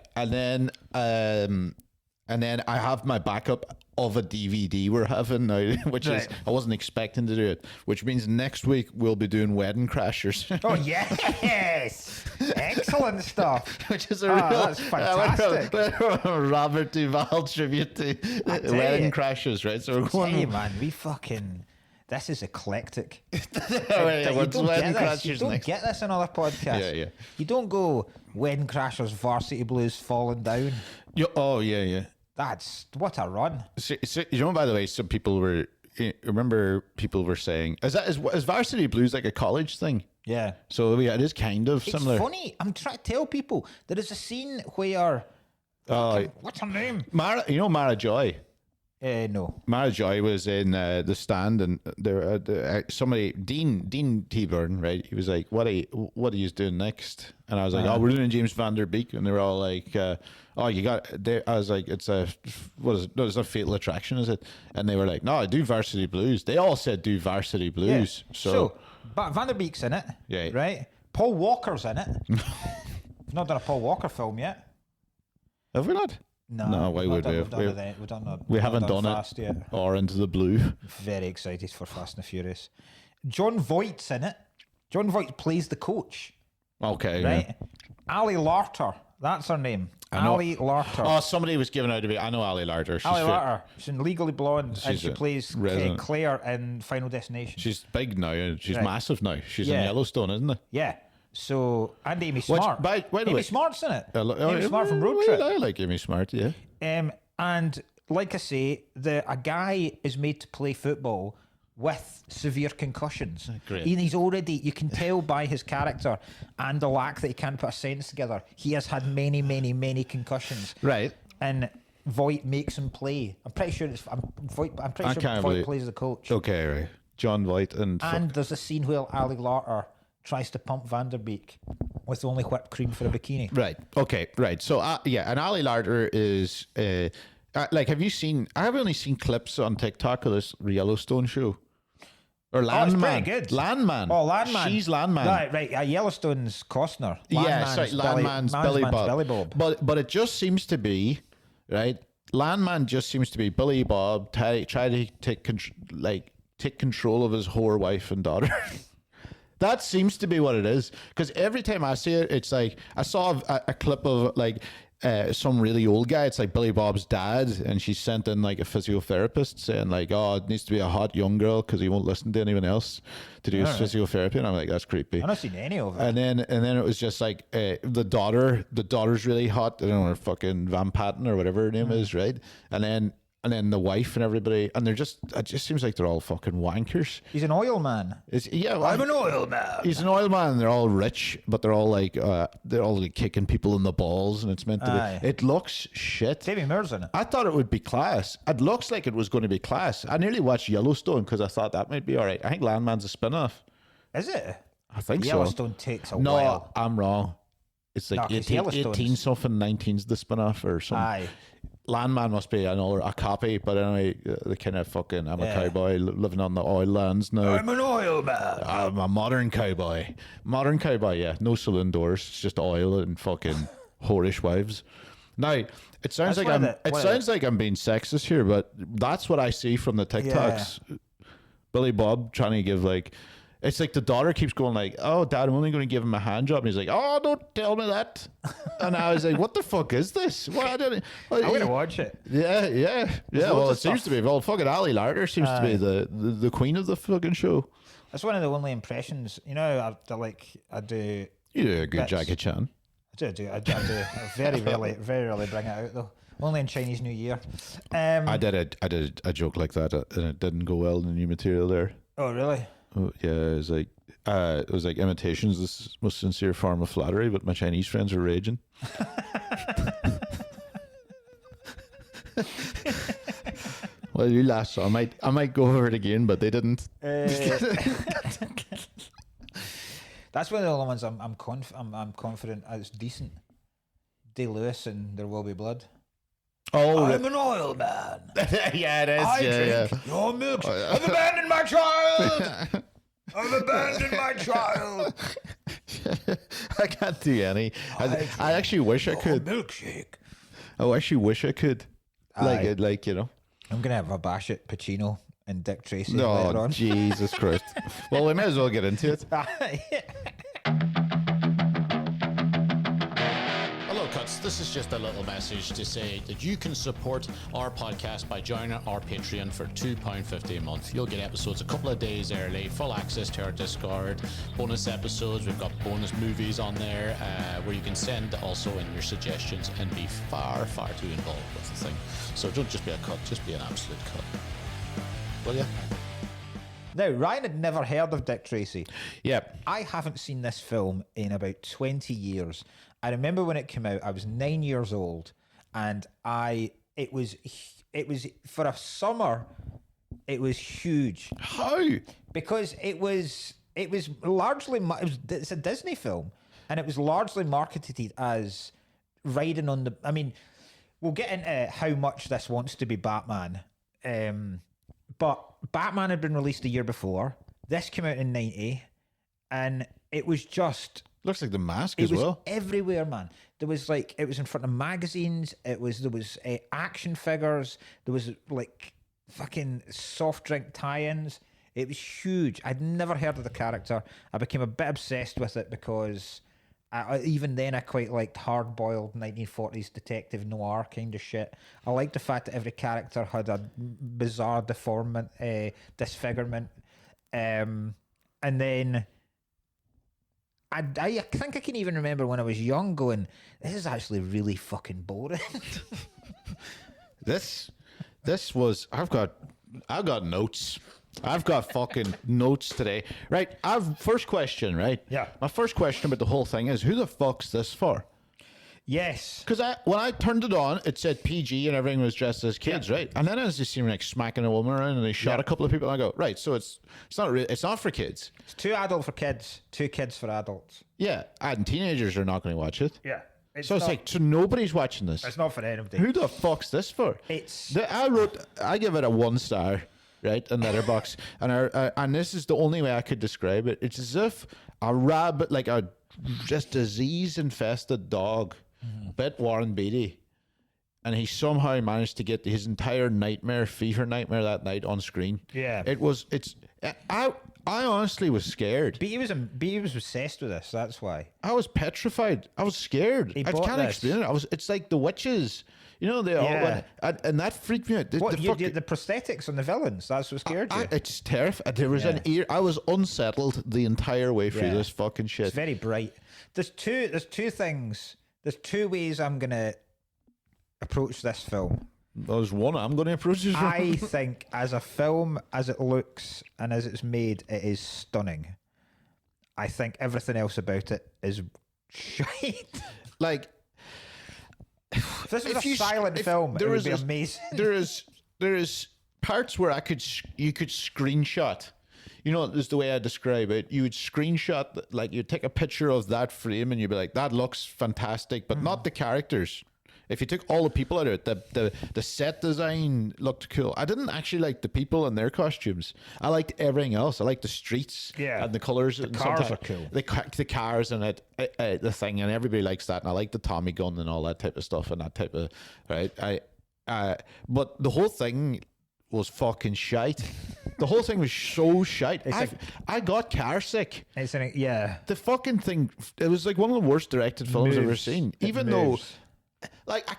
And then I have my backup of a DVD we're having now, which is I wasn't expecting to do it, which means next week we'll be doing Wedding Crashers. Oh yes, excellent stuff. Which is a real that's fantastic. Robert Duvall tribute to Wedding Crashers, right? So we're going. Hey man, this is eclectic. What's Wedding Crashers You don't next? get this in other podcasts. Yeah. You don't go Wedding Crashers, Varsity Blues, Falling Down. Oh yeah. That's what a run. So, by the way, some people were. Remember, people were saying, "Is Varsity Blues like a college thing?" Yeah. So yeah, it is kind of It's similar. funny. I'm trying to tell people there is a scene where what's her name? Mara Joy. No. Mara Joy was in the stand, and there somebody Dean T-Burn, right? He was like, "What are you doing next?" And I was like, "Oh, we're doing James Van Der Beek," and they were all like, "Oh, you got." I was like, "It's a what is it? No, it's not Fatal Attraction, is it?" And they were like, "No, I do Varsity Blues." They all said do Varsity Blues. Yeah. So but Van Der Beek's in it. Yeah. Right. Paul Walker's in it. We've not done a Paul Walker film yet. have we not? No, why would we? We haven't done Fast it. yet. Or Into the Blue. Very excited for Fast and the Furious. John Voight's in it. John Voight plays the coach, Okay. right? Yeah. Ali Larter, that's her name. know. Ali Larter. Oh, somebody was giving out to be. I know Ali Larter. She's Ali fit. Larter. She's in Legally Blonde, and She's she a plays resident. Claire in Final Destination. She's big now. And she's Right. massive now. She's in Yeah. Yellowstone, isn't it? Yeah. So, and Amy Smart. by the Amy way- Smart's in it. Oh, Amy Smart from Road Trip. I like Amy Smart. Yeah. And like I say, a guy is made to play football with severe concussions. Great. He's already, you can tell by his character and the lack that he can't put a sentence together, he has had many, many, many concussions. Right. And Voight makes him play. I'm pretty sure I'm pretty sure can't Voight believe- plays the coach. Okay. Right. John Voight and. And there's a scene where Ali Larter tries to pump Vanderbeek with only whipped cream for a bikini. Right. Okay. Right. So, yeah, and Ali Larter is like, have you seen? I've only seen clips on TikTok of this Yellowstone show. Or Landman. it's pretty good. Landman. Oh, Landman. She's Landman. Right. Yellowstone's Costner. Yeah, sorry, Landman's Billy Bob. But it just seems to be, right? Landman just seems to be Billy Bob try to take control of his whore wife and daughter. That seems to be what it is. Because every time I see it, it's like I saw a clip of like some really old guy. It's like Billy Bob's dad, and she sent in like a physiotherapist saying like, "Oh, it needs to be a hot young girl because he won't listen to anyone else to do his physiotherapy." And I'm like, "That's creepy." I've not seen any of it. And then it was just like the daughter's really hot. I don't know, fucking Van Patten or whatever her name is, right? And then the wife and everybody, and it just seems like they're all fucking wankers. He's an oil man. I'm an oil man. He's an oil man. They're all rich, but they're all like kicking people in the balls, and it's meant to Aye. be. It looks shit. Demi Moore's in it. I thought it would be class. It looks like it was going to be class. I nearly watched Yellowstone because I thought that might be all right. I think Landman's a spin-off. Is it? I think Yellowstone takes a No, while. I'm wrong. It's like No, 'cause 18 something, 19's the spin-off or something. Aye. Landman must be a copy, but anyway, the kind of fucking, I'm a cowboy living on the oil lands now. I'm an oil man. I'm a modern cowboy. Modern cowboy, yeah. No saloon doors. It's just oil and fucking whorish wives. Now, it sounds like I'm being sexist here, but that's what I see from the TikToks. Billy Bob trying to give like, it's like the daughter keeps going like, "Oh, Dad, I'm only going to give him a hand job," and he's like, "Oh, don't tell me that." And I was like, "What the fuck is this? Why didn't?" I'm gonna watch it. Yeah. Well, it seems stuff. to be. Well, fucking Ali Larter seems to be the queen of the fucking show. That's one of the only impressions. You know, I do. You do a good bits. Jackie Chan. I do. I very rarely bring it out though. Only in Chinese New Year. I did a joke like that, and it didn't go well in the new material there. Oh really? Oh, yeah, it was like imitations. This is the most sincere form of flattery, but my Chinese friends are raging. Well, you laughed, so I might go over it again, but they didn't. That's one of the only ones I'm confident it's decent. Day Lewis and There Will Be Blood. Oh, I'm an oil man. yeah, it is. I yeah, drink your milk. I've abandoned my child. I've abandoned my child. I can't do any. I actually wish I could. Milkshake. I actually wish I could. Like you know. I'm gonna have a bash at Pacino and Dick Tracy later No, on. Jesus Christ. Well, we may as well get into it. Hello, Cuts. This is just a little message to say that you can support our podcast by joining our Patreon for £2.50 a month. You'll get episodes a couple of days early, full access to our Discord, bonus episodes. We've got bonus movies on there where you can send also in your suggestions and be far, far too involved with the thing. So don't just be a cut, just be an absolute cut. Will you? Now, Ryan had never heard of Dick Tracy. Yeah. I haven't seen this film in about 20 years. I remember when it came out, I was 9 years old, and it was for a summer, it was huge. How? Because it's a Disney film, and it was largely marketed as riding on the. I mean, we'll get into how much this wants to be Batman, but Batman had been released a year before. This came out in '90, and it was just Looks like The Mask It as was well. everywhere, man. There was like, it was in front of magazines. There was action figures. There was like fucking soft drink tie-ins. It was huge. I'd never heard of the character. I became a bit obsessed with it because even then I quite liked hard-boiled 1940s detective noir kind of shit. I liked the fact that every character had a bizarre disfigurement. And then I think I can even remember when I was young going, this is actually really fucking boring. This was I've got notes. I've got fucking notes today. Right. First question, right? Yeah. My first question about the whole thing is, who the fuck's this for? Yes. Because when I turned it on, it said PG and everything was dressed as kids, right? And then I was just seeing like smacking a woman around and they shot a couple of people. And I go, right, so it's not for kids. It's too adult for kids, too kids for adults. Yeah, and teenagers are not going to watch it. Yeah. So nobody's watching this. It's not for anybody. Who the fuck's this for? I give it a 1 star, right, in Letterboxd, and this is the only way I could describe it. It's as if a rabbit, like a just disease-infested dog, bit Warren Beatty, and he somehow managed to get his entire fever nightmare that night on screen. Yeah. I honestly was scared. Beatty was obsessed with this. That's why. I was petrified. I was scared. I bought can't this. explain it. It's like the witches. You know, they all and that freaked me out. The prosthetics on the villains? That's what scared you. It's terrifying. There was an ear. I was unsettled the entire way through this fucking shit. It's very bright. There's two things. There's two ways I'm gonna approach this film. There's one I'm going to approach this. I think as a film, as it looks and as it's made, it is stunning. I think everything else about it is shite. Like, if this was a silent film, it would be amazing. There is parts where you could screenshot. You know, this is the way I describe it. You would screenshot, like you'd take a picture of that frame and you'd be like, that looks fantastic, but not the characters. If you took all the people out of it, the set design looked cool. I didn't actually like the people and their costumes. I liked everything else. I liked the streets and the colors. The cars are cool. The cars and the thing, and everybody likes that. And I like the Tommy gun and all that type of stuff and that type of right. But the whole thing was fucking shite. The whole thing was so shite. I got car sick. The fucking thing. It was like one of the worst directed films I've ever seen. Even though. Like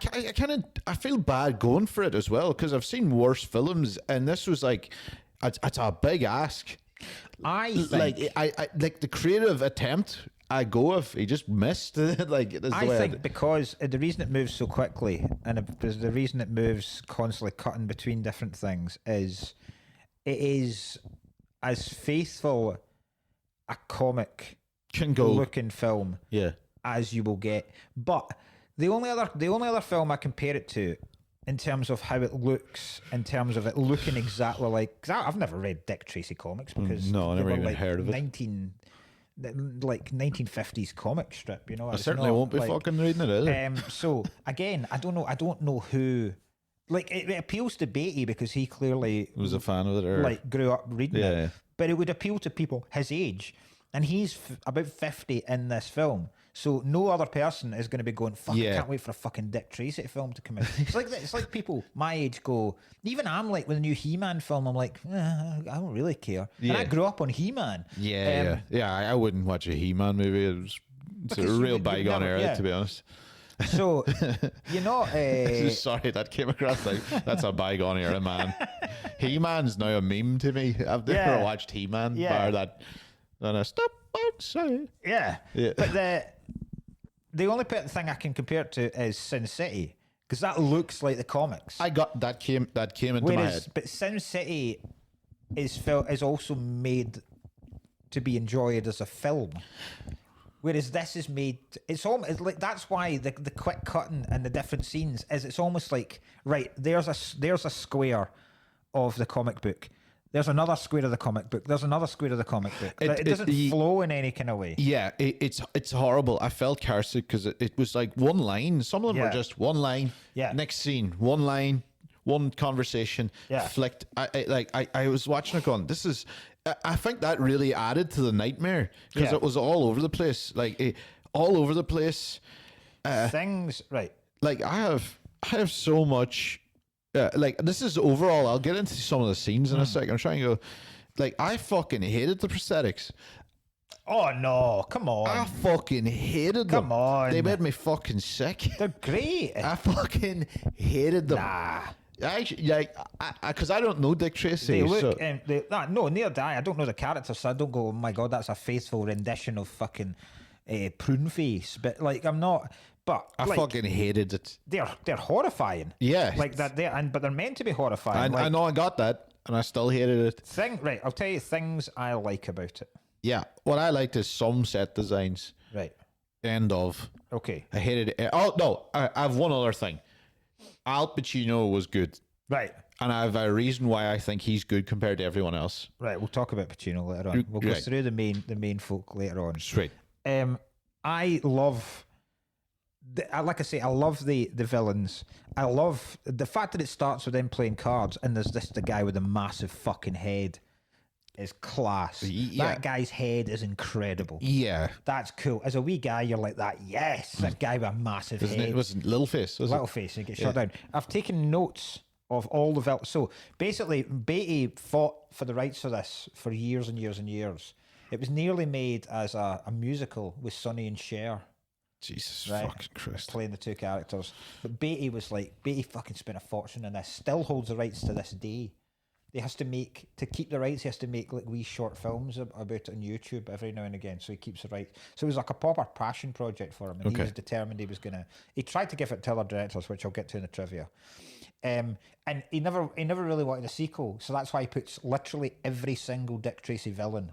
I feel bad going for it as well because I've seen worse films and this was like it's a big ask. I think I like the creative attempt I go with. He just missed. Because the reason it moves so quickly and the reason it moves constantly cutting between different things is it is as faithful a comic can go looking film as you will get, but. The only other film I compare it to in terms of how it looks, in terms of it looking exactly like... Cause I've never read Dick Tracy comics because... No, I never even heard of it. 1950s comic strip, you know? I certainly won't be fucking reading it either. So, again, I don't know who... Like, it appeals to Beatty because he clearly... was a fan of it or... Like, grew up reading it. But it would appeal to people his age. And he's about 50 in this film. So no other person is going to be going, fuck, I can't wait for a fucking Dick Tracy film to come out. It's like people my age go, even I'm like, with the new He-Man film, I'm like, I don't really care. And I grew up on He-Man. I wouldn't watch a He-Man movie. It's a real bygone era, to be honest. So, you know... Sorry, that came across like, that's a bygone era, man. He-Man's now a meme to me. I've never watched He-Man, bar that... And I stop outside. Yeah. But the only thing I can compare it to is Sin City because that looks like the comics. That came into my head. But Sin City is also made to be enjoyed as a film, whereas this is made. It's like that's why the quick cutting and the different scenes is. It's almost like right there's a square of the comic book. There's another square of the comic book. There's another square of the comic book. It doesn't flow in any kind of way. Yeah, it's horrible. I felt car sick because it was like one line. Some of them were just one line. Yeah. Next scene, one line, one conversation. Yeah. Flicked. I was watching it going, this is... I think that really added to the nightmare because Yeah. it was all over the place, like all over the place. Things right. Like I have so much. Like this is overall. I'll get into some of the scenes in a second. I'm trying to go. Like I fucking hated the prosthetics. Oh no, come on. I fucking hated them. Come on. They made me fucking sick. They're great. I fucking hated them. Nah. Actually, like, because I don't know Dick Tracy. They look, so. no, neither do I. I don't know the character, so I don't go, oh my god, that's a faithful rendition of fucking Prune Face. But like, I'm not. But I like, fucking hated it. they're horrifying. Yeah. like that. But they're meant to be horrifying. I know I got that, and I still hated it. Right, I'll tell you things I like about it. Yeah, what I liked is some set designs. Right. End of. Okay. I hated it. Oh no, I have one other thing. Al Pacino was good, Right. and I have a reason why I think he's good compared to everyone else. Right. We'll talk about Pacino later on. We'll go Right. through the main folk later on. Straight. I love. Like I say, I love the villains. I love the fact that it starts with them playing cards, and there's the guy with a massive fucking head. Is class. Yeah. That guy's head is incredible. Yeah. That's cool. As a wee guy, you're like that. Yes, that guy with a massive Isn't head. it was Littleface, was Little it? face and get shut down. I've taken notes of all the So basically, Beatty fought for the rights of this for years and years and years. It was nearly made as a musical with Sonny and Cher Jesus Right. fucking Christ. playing the two characters. But Beatty fucking spent a fortune on this. Still holds the rights to this day. He has to keep the rights. He has to make like wee short films about it on YouTube every now and again. So he keeps the rights. So it was like a proper passion project for him, and he was determined he was gonna. He tried to give it to other directors, which I'll get to in the trivia. And he never really wanted a sequel, so that's why he puts literally every single Dick Tracy villain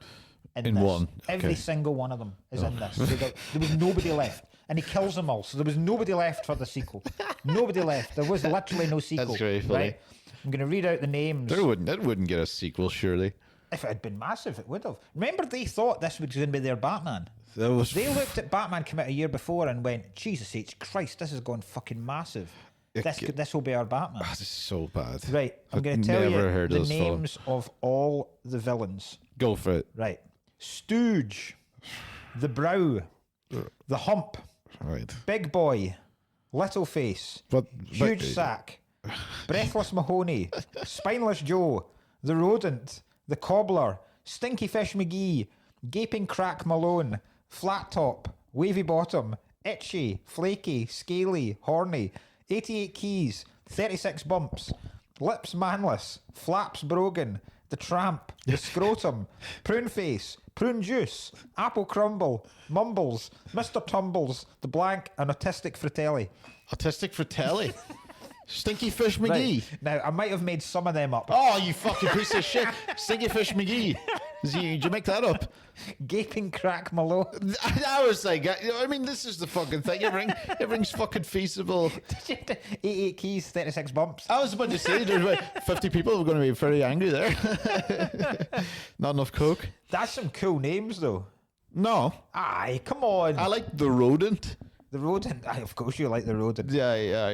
in this. one. Every single one of them is in this. So there was nobody left. And he kills them all. So there was nobody left for the sequel. Nobody left. There was literally no sequel. That's very funny. Right? I'm going to read out the names. That wouldn't get a sequel, surely. If it had been massive, it would have. Remember, they thought this was going to be their Batman. They looked at Batman come out a year before and went, Jesus H. Christ, this is going fucking massive. This will be our Batman. This is so bad. Right, I'm I've going to tell you never heard the of this film. names of all the villains. Go for it. Right. Stooge, the Brow, the Hump, Right. Big Boy, Little Face, Huge Sack, Breathless Mahoney, Spineless Joe, the Rodent, the Cobbler, Stinky Fish McGee, Gaping Crack Malone, Flat Top, Wavy Bottom, Itchy, Flaky, Scaly, Horny, 88 Keys, 36 Bumps, Lips Manless, Flaps Brogan, the Tramp, the Scrotum, Prune Face, Prune Juice, Apple Crumble, Mumbles, Mr. Tumbles, the Blank, and Autistic Fratelli. Autistic Fratelli. Stinky Fish McGee. Right. Now, I might have made some of them up. Oh, you fucking piece of shit. Stinky Fish McGee. Did you make that up? Gaping Crack Malone. I was like, I mean, this is the fucking thing. Everything's fucking feasible. 88 Keys, 36 Bumps. I was about to say, there's about 50 people who are going to be very angry there. Not enough coke. That's some cool names, though. No. Aye, come on. I like the Rodent. The Rodent. Aye, of course you like the Rodent. Yeah,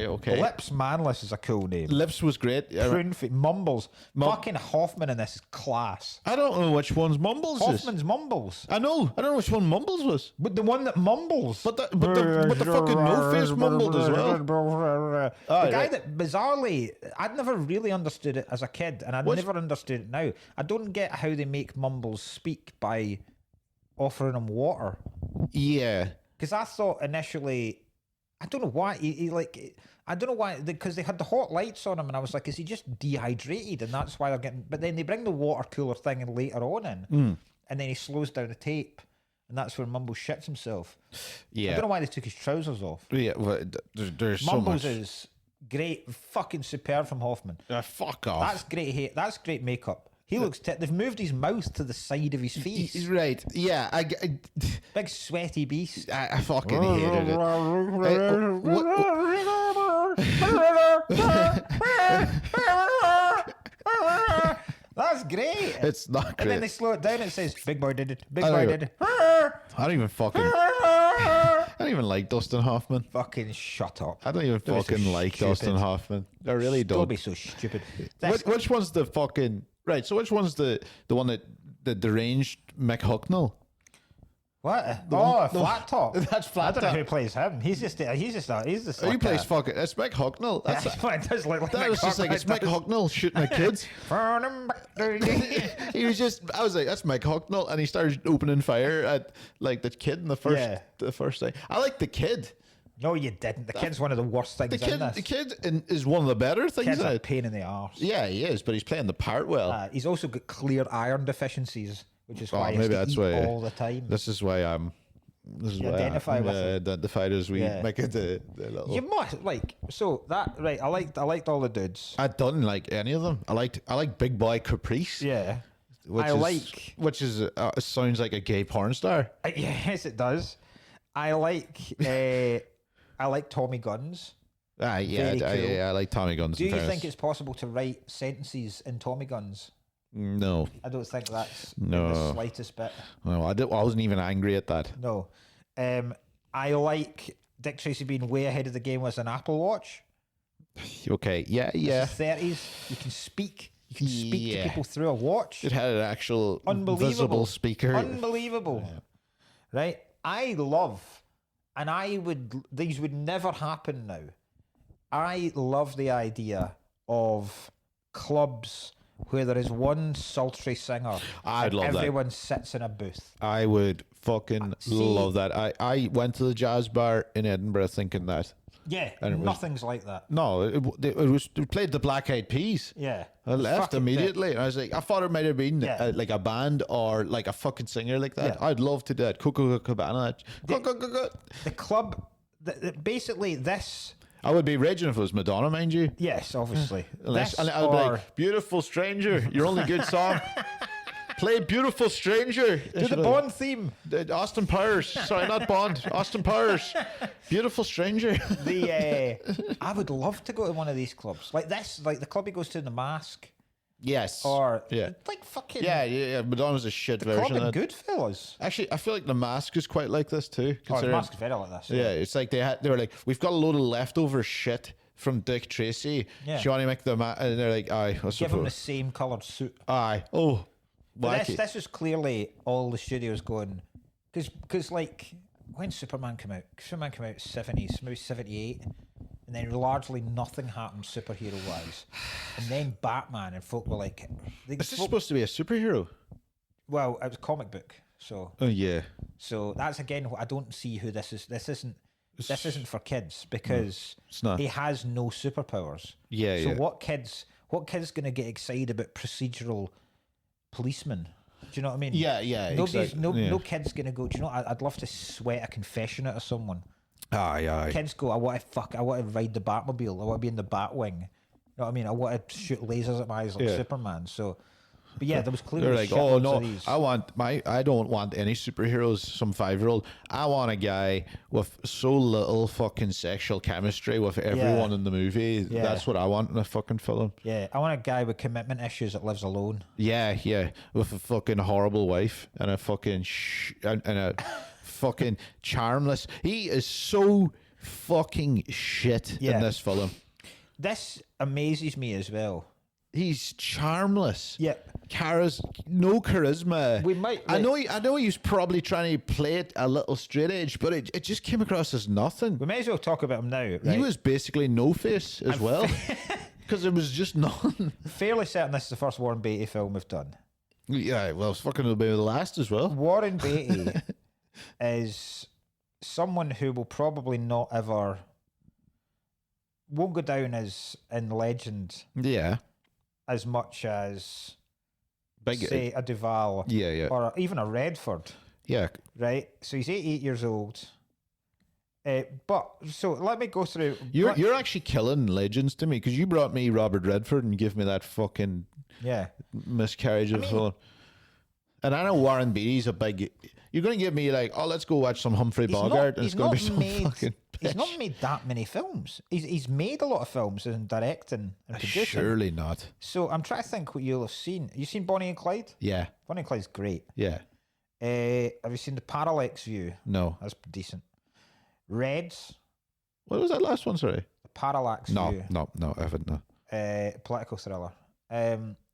okay. Lips Manless is a cool name. Lips was great. Prune Mumbles. Fucking Hoffman in this is class. I don't know which one's Mumbles Hoffman's is. Mumbles. I know. I don't know which one Mumbles was. But the one that mumbles. But the fucking no-face mumbled as well. The Oh, guy right. that, bizarrely, I'd never really understood it as a kid, and I'd never understood it now. I don't get how they make Mumbles speak by offering him water. Yeah. Because I thought initially, I don't know why, I don't know why, because they had the hot lights on him, and I was like, is he just dehydrated? And that's why they're getting, but then they bring the water cooler thing in later on in, and then he slows down the tape, and that's where Mumbles shits himself. Yeah. I don't know why they took his trousers off. Yeah, well, there's so Mumbles much. is great, fucking superb from Hoffman. Fuck off. That's great hair, that's great makeup. He looks, they've moved his mouth to the side of his face. He's right. Yeah, Big sweaty beast. I fucking hated it. That's great. It's not And then they great. slow it down. It says, "Big boy did it. Big I boy know. did it." I don't even like Dustin Hoffman. Fucking shut up. I don't even Don't be so fucking like stupid. Dustin Hoffman. I really Don't don't. be so stupid. Which one's the fucking right? So which one's the one that the deranged Mick Hucknall. What? Oh, Flat Top. That's I Flat don't know Top. who plays him. He's just Oh, he plays fucking. It's Mick Hucknall. That's it does look like that was just like it's Mick Hucknall shooting at kids. He was just. I was like, that's Mick Hucknall, and he started opening fire at like the kid in the first thing. I like the kid. No, you didn't. The kid's one of the worst things in this. The kid is one of the better things. Kid's in a it. pain in the arse. Yeah, he is, but he's playing the part well. He's also got clear iron deficiencies, which is why maybe that's why all the time. This is why I'm. This is You why identify with it. identified as we make it the little. You must right. I liked all the dudes. I don't like any of them. I like Big Boy Caprice. Yeah, which sounds like a gay porn star. Yes, it does. I like Tommy Guns. I like Tommy Guns. Do you think it's possible to write sentences in Tommy Guns? No, I don't think that's no the slightest bit. No, I wasn't even angry at that. No, I like Dick Tracy being way ahead of the game with an Apple Watch. Okay, yeah. 30s, you can speak to people through a watch. It had an actual visible speaker. Unbelievable, right? I love, and these would never happen now. I love the idea of clubs where there is one sultry singer. I'd love that. Everyone sits in a booth. I would fucking love that. I went to the jazz bar in Edinburgh thinking that. Yeah, and nothing's like that. No, it played the Black Eyed Peas. Yeah. I left immediately. And I was like, I thought it might have been like a band or like a fucking singer like that. Yeah. I'd love to do that. Coco Cabana. The club, basically this... I would be raging if it was Madonna, mind you. Yes, obviously. And I would be like, Beautiful Stranger, your only good song. Play Beautiful Stranger. Do the Bond theme. Austin Powers. Sorry, not Bond. Austin Powers. Beautiful Stranger. I would love to go to one of these clubs. Like this, like the club he goes to in The Mask. Yes. Or like fucking... Yeah. Madonna's a shit the version club of in Goodfellas. Actually, I feel like The Mask is quite like this too. The Mask is very like this. Yeah, it's like they were like, we've got a load of leftover shit from Dick Tracy. Yeah. Do you want to make them? And they're like, aye. Give him the same coloured suit. Aye. Oh. This is clearly all the studios going, because like when Superman came out in the 70s, maybe 78, and then largely nothing happened superhero wise, and then Batman, and folk were like, is this supposed to be a superhero? Well, it was a comic book, so. Oh yeah. So that's again, I don't see who this is. This isn't for kids because he has no superpowers. Yeah. So what kid's gonna get excited about procedural policeman? Do you know what I mean? Yeah. No kid's gonna go, do you know what? I'd love to sweat a confession out of someone. Aye. Kids go, I want to ride the Batmobile, I want to be in the Batwing. You know what I mean? I want to shoot lasers at my eyes like Superman. So, but yeah, there was clearly they're like, oh no, of these. I don't want any superheroes. Some 5-year-old. I want a guy with so little fucking sexual chemistry with everyone in the movie. Yeah. That's what I want in a fucking film. Yeah, I want a guy with commitment issues that lives alone. Yeah, with a fucking horrible wife and a fucking and a fucking charmless. He is so fucking shit in this film. This amazes me as well. He's charmless. Yeah. No charisma. We might. I know he was probably trying to play it a little straight edge, but it just came across as nothing. We may as well talk about him now. Right? He was basically no face as well, because it was just none. Fairly certain this is the first Warren Beatty film we've done. Yeah, well, it's fucking will be the last as well. Warren Beatty is someone who will probably not ever won't go down as in legend. Yeah. As much as, say, a Duvall, or even a Redford, right. So he's 88 years old. But so let me go through. You're actually killing legends to me because you brought me Robert Redford and give me that fucking miscarriage of fun. And I know Warren Beatty's a big. You're going to give me like, oh, let's go watch some Humphrey Bogart, and it's going to be some fucking. He's not made that many films. He's made a lot of films in directing and producing. Surely not. So I'm trying to think what you'll have seen. You seen Bonnie and Clyde? Yeah. Bonnie and Clyde's great. Yeah. Have you seen The Parallax View? No. That's decent. Reds. What was that last one? Sorry. The Parallax View. No, I haven't. No. Political thriller.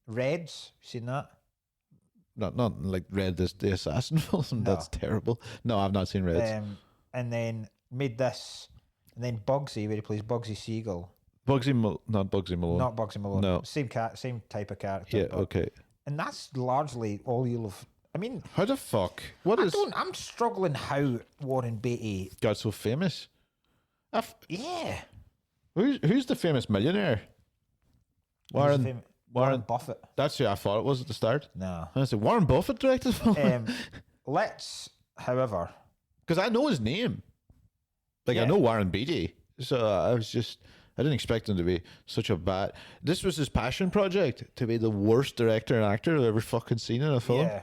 Reds. You seen that? not like Red the Assassin film. That's terrible. No, I've not seen Red. And then made this, and then Bugsy, where he plays Bugsy Siegel. Not Bugsy Malone. Not Bugsy Malone. No. Same type of character. Yeah, okay. And that's largely all you'll have. I mean, How the fuck? I'm struggling how Warren Beatty. Got so famous? Yeah. Who's the famous millionaire? Warren Buffett. That's who I thought it was at the start. No. I said Warren Buffett directed the film. Let's, however, Because I know his name. Like, I know Warren Beatty. So I didn't expect him to be such a bad. This was his passion project, to be the worst director and actor I've ever fucking seen in a film. Yeah.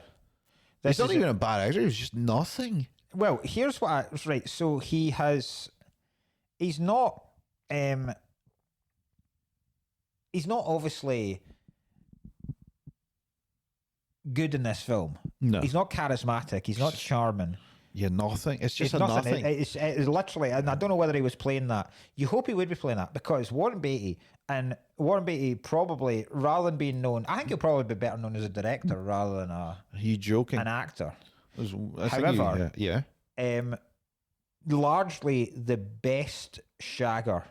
He's not even a bad actor. He was just nothing. Well, here's what I was right. So he's not obviously good in this film. No. He's not charismatic. He's not charming. Yeah, nothing. It's just It's nothing. It's literally, and I don't know whether he was playing that. You hope he would be playing that, because Warren Beatty probably, rather than being known, I think he'll probably be better known as a director rather than Are you joking? an actor. However, Largely the best shagger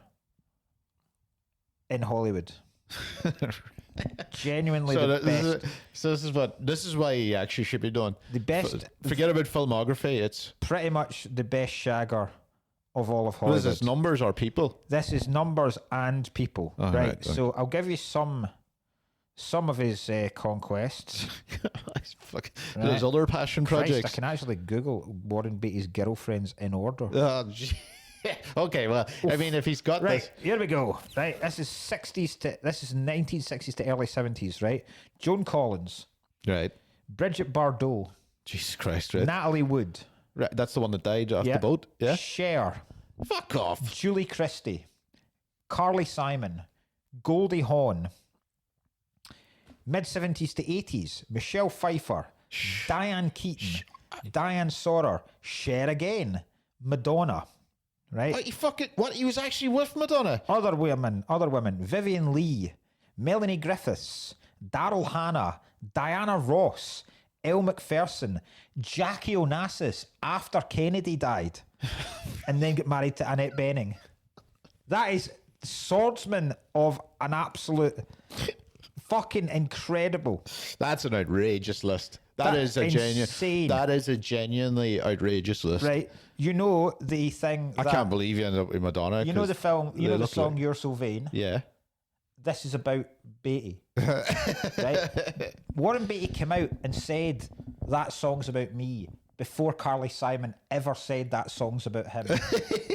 in Hollywood. Genuinely the best. This is why he actually should be doing The best. Forget about filmography. It's Pretty much the best shagger of all of what Hollywood. is this? Numbers or people? This is numbers and people. Oh, right. right. So I'll give you some of his conquests. His other passion Christ, projects. I can actually Google Warren Beatty's girlfriends in order. Okay, well, I mean, if he's got Right, this, here we go. Right, this is 1960s to early 70s, right? Joan Collins, right? Bridget Bardot, Jesus Christ, right? Natalie Wood, Right, that's the one that died off the boat. Yeah, Cher, fuck off. Julie Christie, Carly Simon, Goldie Hawn, mid-70s to 80s, Michelle Pfeiffer, Diane Keaton, Diane Sorer, Cher again, Madonna. Right? What? He was actually with Madonna. Other women, Vivian Lee, Melanie Griffiths, Daryl Hannah, Diana Ross, Elle Macpherson, Jackie Onassis after Kennedy died, and then got married to Annette Bening. That is swordsman of an absolute fucking incredible. That's an outrageous list. That's insane. That is a genuinely outrageous list. Right? You know the thing. I can't believe you ended up with Madonna. You know the film. You know the song like, "You're So Vain." Yeah. This is about Beatty. Right? Warren Beatty came out and said that song's about me before Carly Simon ever said that song's about him.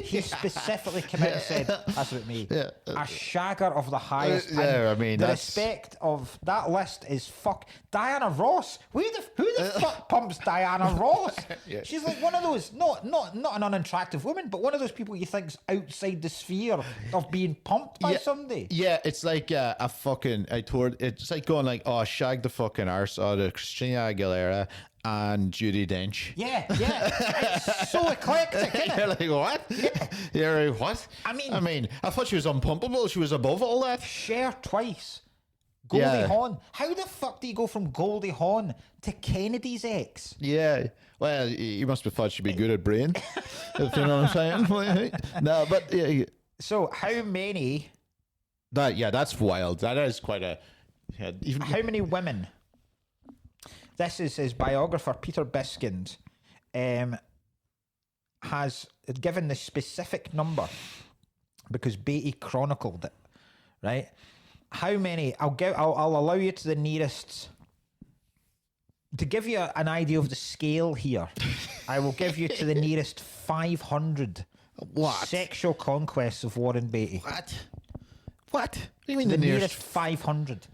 He specifically came out and said, that's about me. Yeah. A shagger of the highest. Yeah, I mean, the that's... respect of that list is fuck. Diana Ross. Who the fuck pumps Diana Ross? Yeah. She's like one of those, not an unattractive woman, but one of those people you think's outside the sphere of being pumped by somebody. Yeah, it's like it's like going like, oh, shag the fucking arse out of Christina Aguilera and Judi Dench. Yeah. It's so eclectic, isn't it? You're like, what? Yeah. You're like, what? I mean, I thought she was unpumpable. She was above all that. Cher twice. Goldie Hawn. How the fuck do you go from Goldie Hawn to Kennedy's ex? Yeah. Well, you must have thought she'd be good at brain. If you know what I'm saying. No, but yeah. So how many? That's wild. That is quite a. Yeah, how many women? This is his biographer, Peter Biskind, has given the specific number because Beatty chronicled it. Right? How many? I'll allow you to the nearest. To give you an idea of the scale here, I will give you to the nearest 500 sexual conquests of Warren Beatty. What? What do you mean The nearest 500.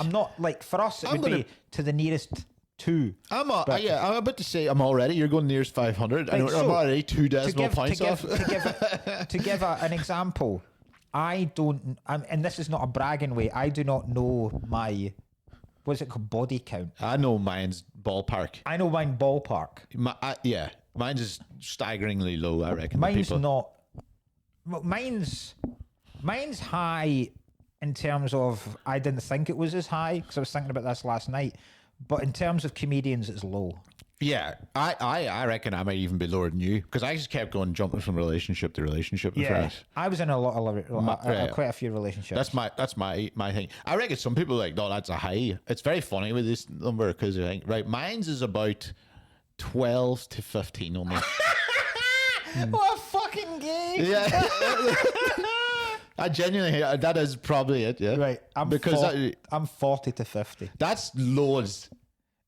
I'm not like for us. It would be to the nearest 2. I'm about to say I'm already. You're going nearest 500. Right, I'm already 2 decimal points off. To give an example, I don't, and this is not a bragging way. I do not know my, what's it called, body count. I know mine's ballpark. I know mine ballpark. Mine's is staggeringly low. I reckon. Mine's not. Mine's high in terms of I didn't think it was as high because I was thinking about this last night. But in terms of comedians, it's low. Yeah, I reckon I might even be lower than you because I just kept going jumping from relationship to relationship. In France. I was in a lot of quite a few relationships. That's my thing. I reckon some people are like, no, that's a high. It's very funny with this number because I think mine's is about 12 to 15 only. What a fucking game! Yeah. I genuinely, that is probably it. Yeah, Right. I'm 40 to 50. That's loads.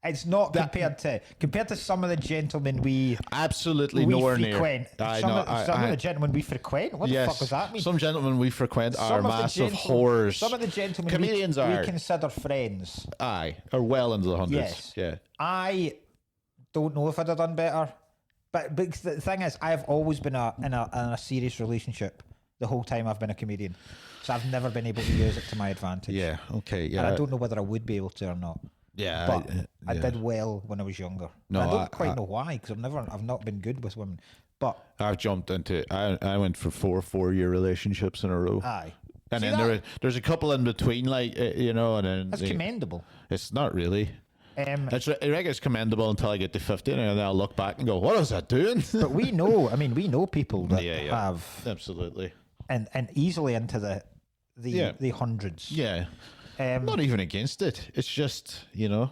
It's not compared to some of the gentlemen we absolutely nowhere frequent. near. Some of the gentlemen we frequent. What the fuck does that mean? Some gentlemen we frequent are massive whores. Some of the gentlemen comedians we consider friends. Aye, are well into the hundreds. Yes. Yeah. I don't know if I'd have done better, but the thing is, I've always been in a serious relationship the whole time I've been a comedian, so I've never been able to use it to my advantage. Yeah. Okay. Yeah. And I don't know whether I would be able to or not. Yeah, but I did well when I was younger. No, I don't quite know why because I've not been good with women. But I've jumped into. I went for 4-4-year relationships in a row. Aye, and then there's a couple in between, like and then that's commendable. It's not really. I reckon it's commendable until I get to 50, and then I'll look back and go, "What was I doing?" But we know people that have absolutely and easily into the hundreds. Yeah. I'm not even against it. It's just, yeah.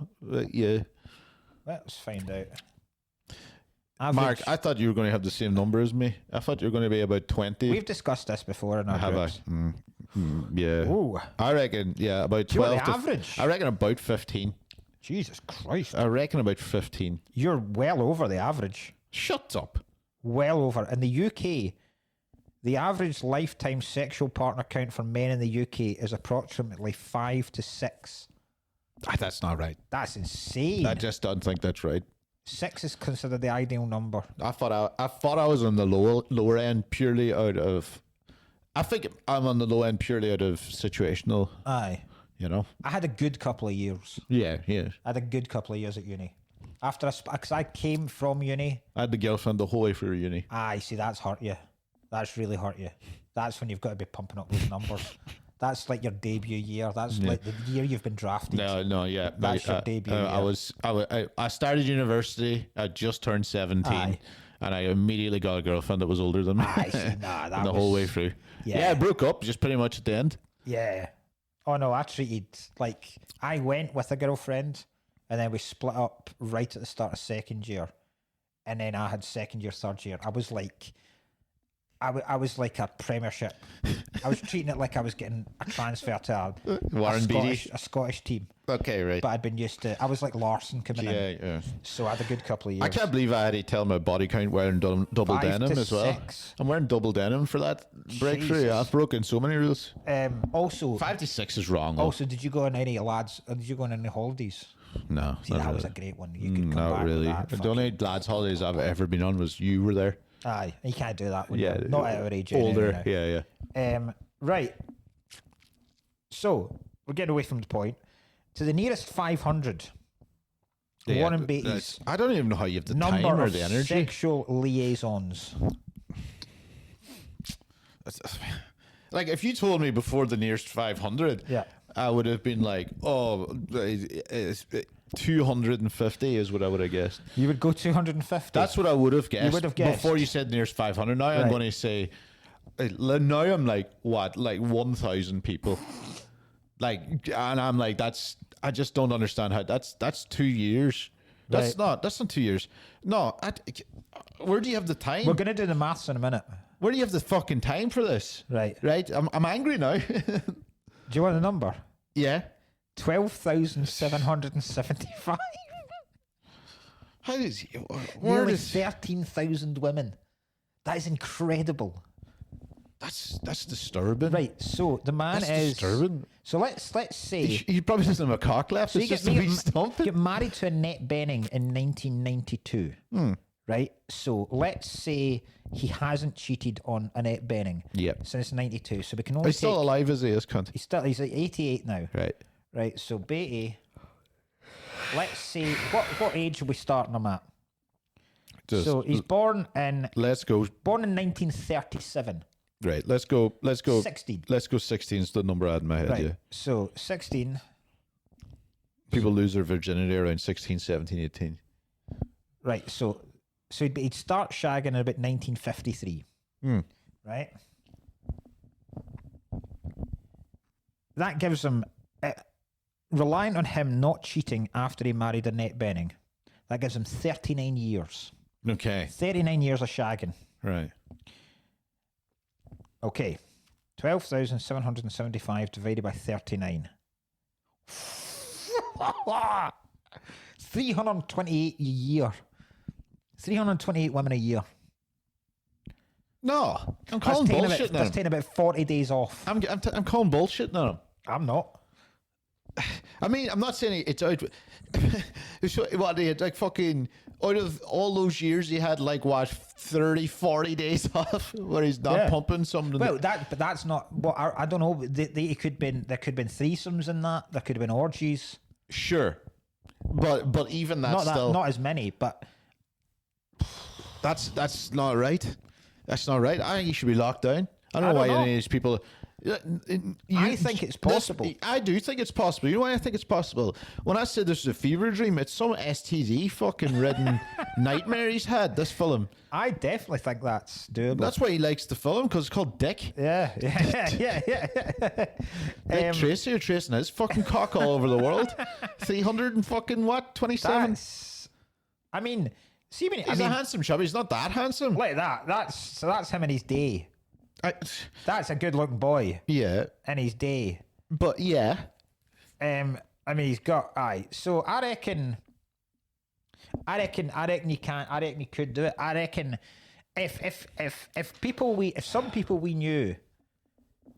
Let's find out. Average. Mark, I thought you were going to have the same number as me. I thought you were going to be about 20. We've discussed this before in our groups. Yeah. Ooh. I reckon, about 12. Average? I reckon about 15. Jesus Christ. I reckon about 15. You're well over the average. Shut up. Well over. In the UK, the average lifetime sexual partner count for men in the UK is approximately 5 to 6. That's not right. That's insane. I just don't think that's right. 6 is considered the ideal number. I thought I was on the lower end purely out of. I think I'm on the low end purely out of situational. Aye. I had a good couple of years. Yeah. I had a good couple of years at uni. After because I came from uni. I had the girlfriend the whole way through uni. Aye, see, that's hurt you. That's really hurt you. That's when you've got to be pumping up those numbers. That's like your debut year. That's like the year you've been drafted. Yeah. That's your debut year. I started university. I just turned 17. Aye. And I immediately got a girlfriend that was older than me. Aye, see, that whole way through. Yeah, I broke up just pretty much at the end. Yeah. Oh no, I went with a girlfriend and then we split up right at the start of second year. And then I had second year, third year. I was like a premiership. I was treating it like I was getting a transfer to a Scottish team. Okay, right. But I'd been used to. I was like Larson coming in. Yeah. So I had a good couple of years. I can't believe I had to tell my body count wearing double 5 denim to as well. 6. I'm wearing double denim for that breakthrough. Jesus. I've broken so many rules. Also, 5 to 6 is wrong. Also, did you go on any holidays? No. See, that was a great one. You could come not back really. With that. The only lads' holidays I've ever been on was you were there. Aye, you can't do that when you're not at our age. Older, anyway. Yeah. Right. So we're getting away from the point. To the nearest 500. Warren Beatty's. I don't even know how you have the number time or of the energy. Sexual liaisons. Like if you told me before the nearest 500, I would have been like, 250 is what I would have guessed. You would go 250? That's what I would have guessed. You would have guessed. Before you said nearest 500. Now I'm going to say, now I'm like, what? Like 1,000 people. And I'm like, I just don't understand how that's 2 years. That's not 2 years. No, where do you have the time? We're going to do the maths in a minute. Where do you have the fucking time for this? Right. I'm angry now. Do you want a number? Yeah. 12,775. How is he? Nearly 13,000 women. That is incredible. That's disturbing. Right. So the man is disturbing. So let's say he probably doesn't have a cock left. So it's just a wee stump. Get married to Annette Bening in 1992. Right. So let's say he hasn't cheated on Annette Bening. Since 92. So we can only. He's still alive, is he? This cunt. He's like 88 now. Right. Right, so Beatty, let's see, what age are we starting him at? So he's born in... Let's go. Born in 1937. Right, let's go. 16. Let's go 16 is the number I had in my head, right. So 16. People lose their virginity around 16, 17, 18. Right, so he'd start shagging in about 1953, right? That gives him, reliant on him not cheating after he married Annette Bening, that gives him 39 years. Okay. 39 years of shagging. Right. Okay, 12,775 divided by 39. 328 a year. 328 women a year. No, I'm calling bullshit now. That's taking about 40 days off. I'm calling bullshit now. I'm not. I mean, I'm not saying it's out. What, like fucking, out of all those years, he had like, what, 30, 40 days off where he's not pumping something. Well, but that's not what I don't know. There could have been threesomes in that. There could have been orgies. Sure, but even that's not as many. But that's not right. That's not right. I think he should be locked down. I don't know why any of these people. I think it's possible. I do think it's possible. You know why I think it's possible? When I said this is a fever dream, it's some STD fucking ridden nightmare he's had, this film. I definitely think that's doable. That's why he likes the film, because it's called Dick. Yeah. Dick Tracy are tracing his fucking cock all over the world. 300 and fucking what? 27? I mean, see, he's a handsome chub. He's not that handsome. Like that. That's him in his day. That's a good-looking boy. Yeah. In his day. But yeah. I mean, he's got So I reckon you can't. I reckon you could do it. I reckon if some people we knew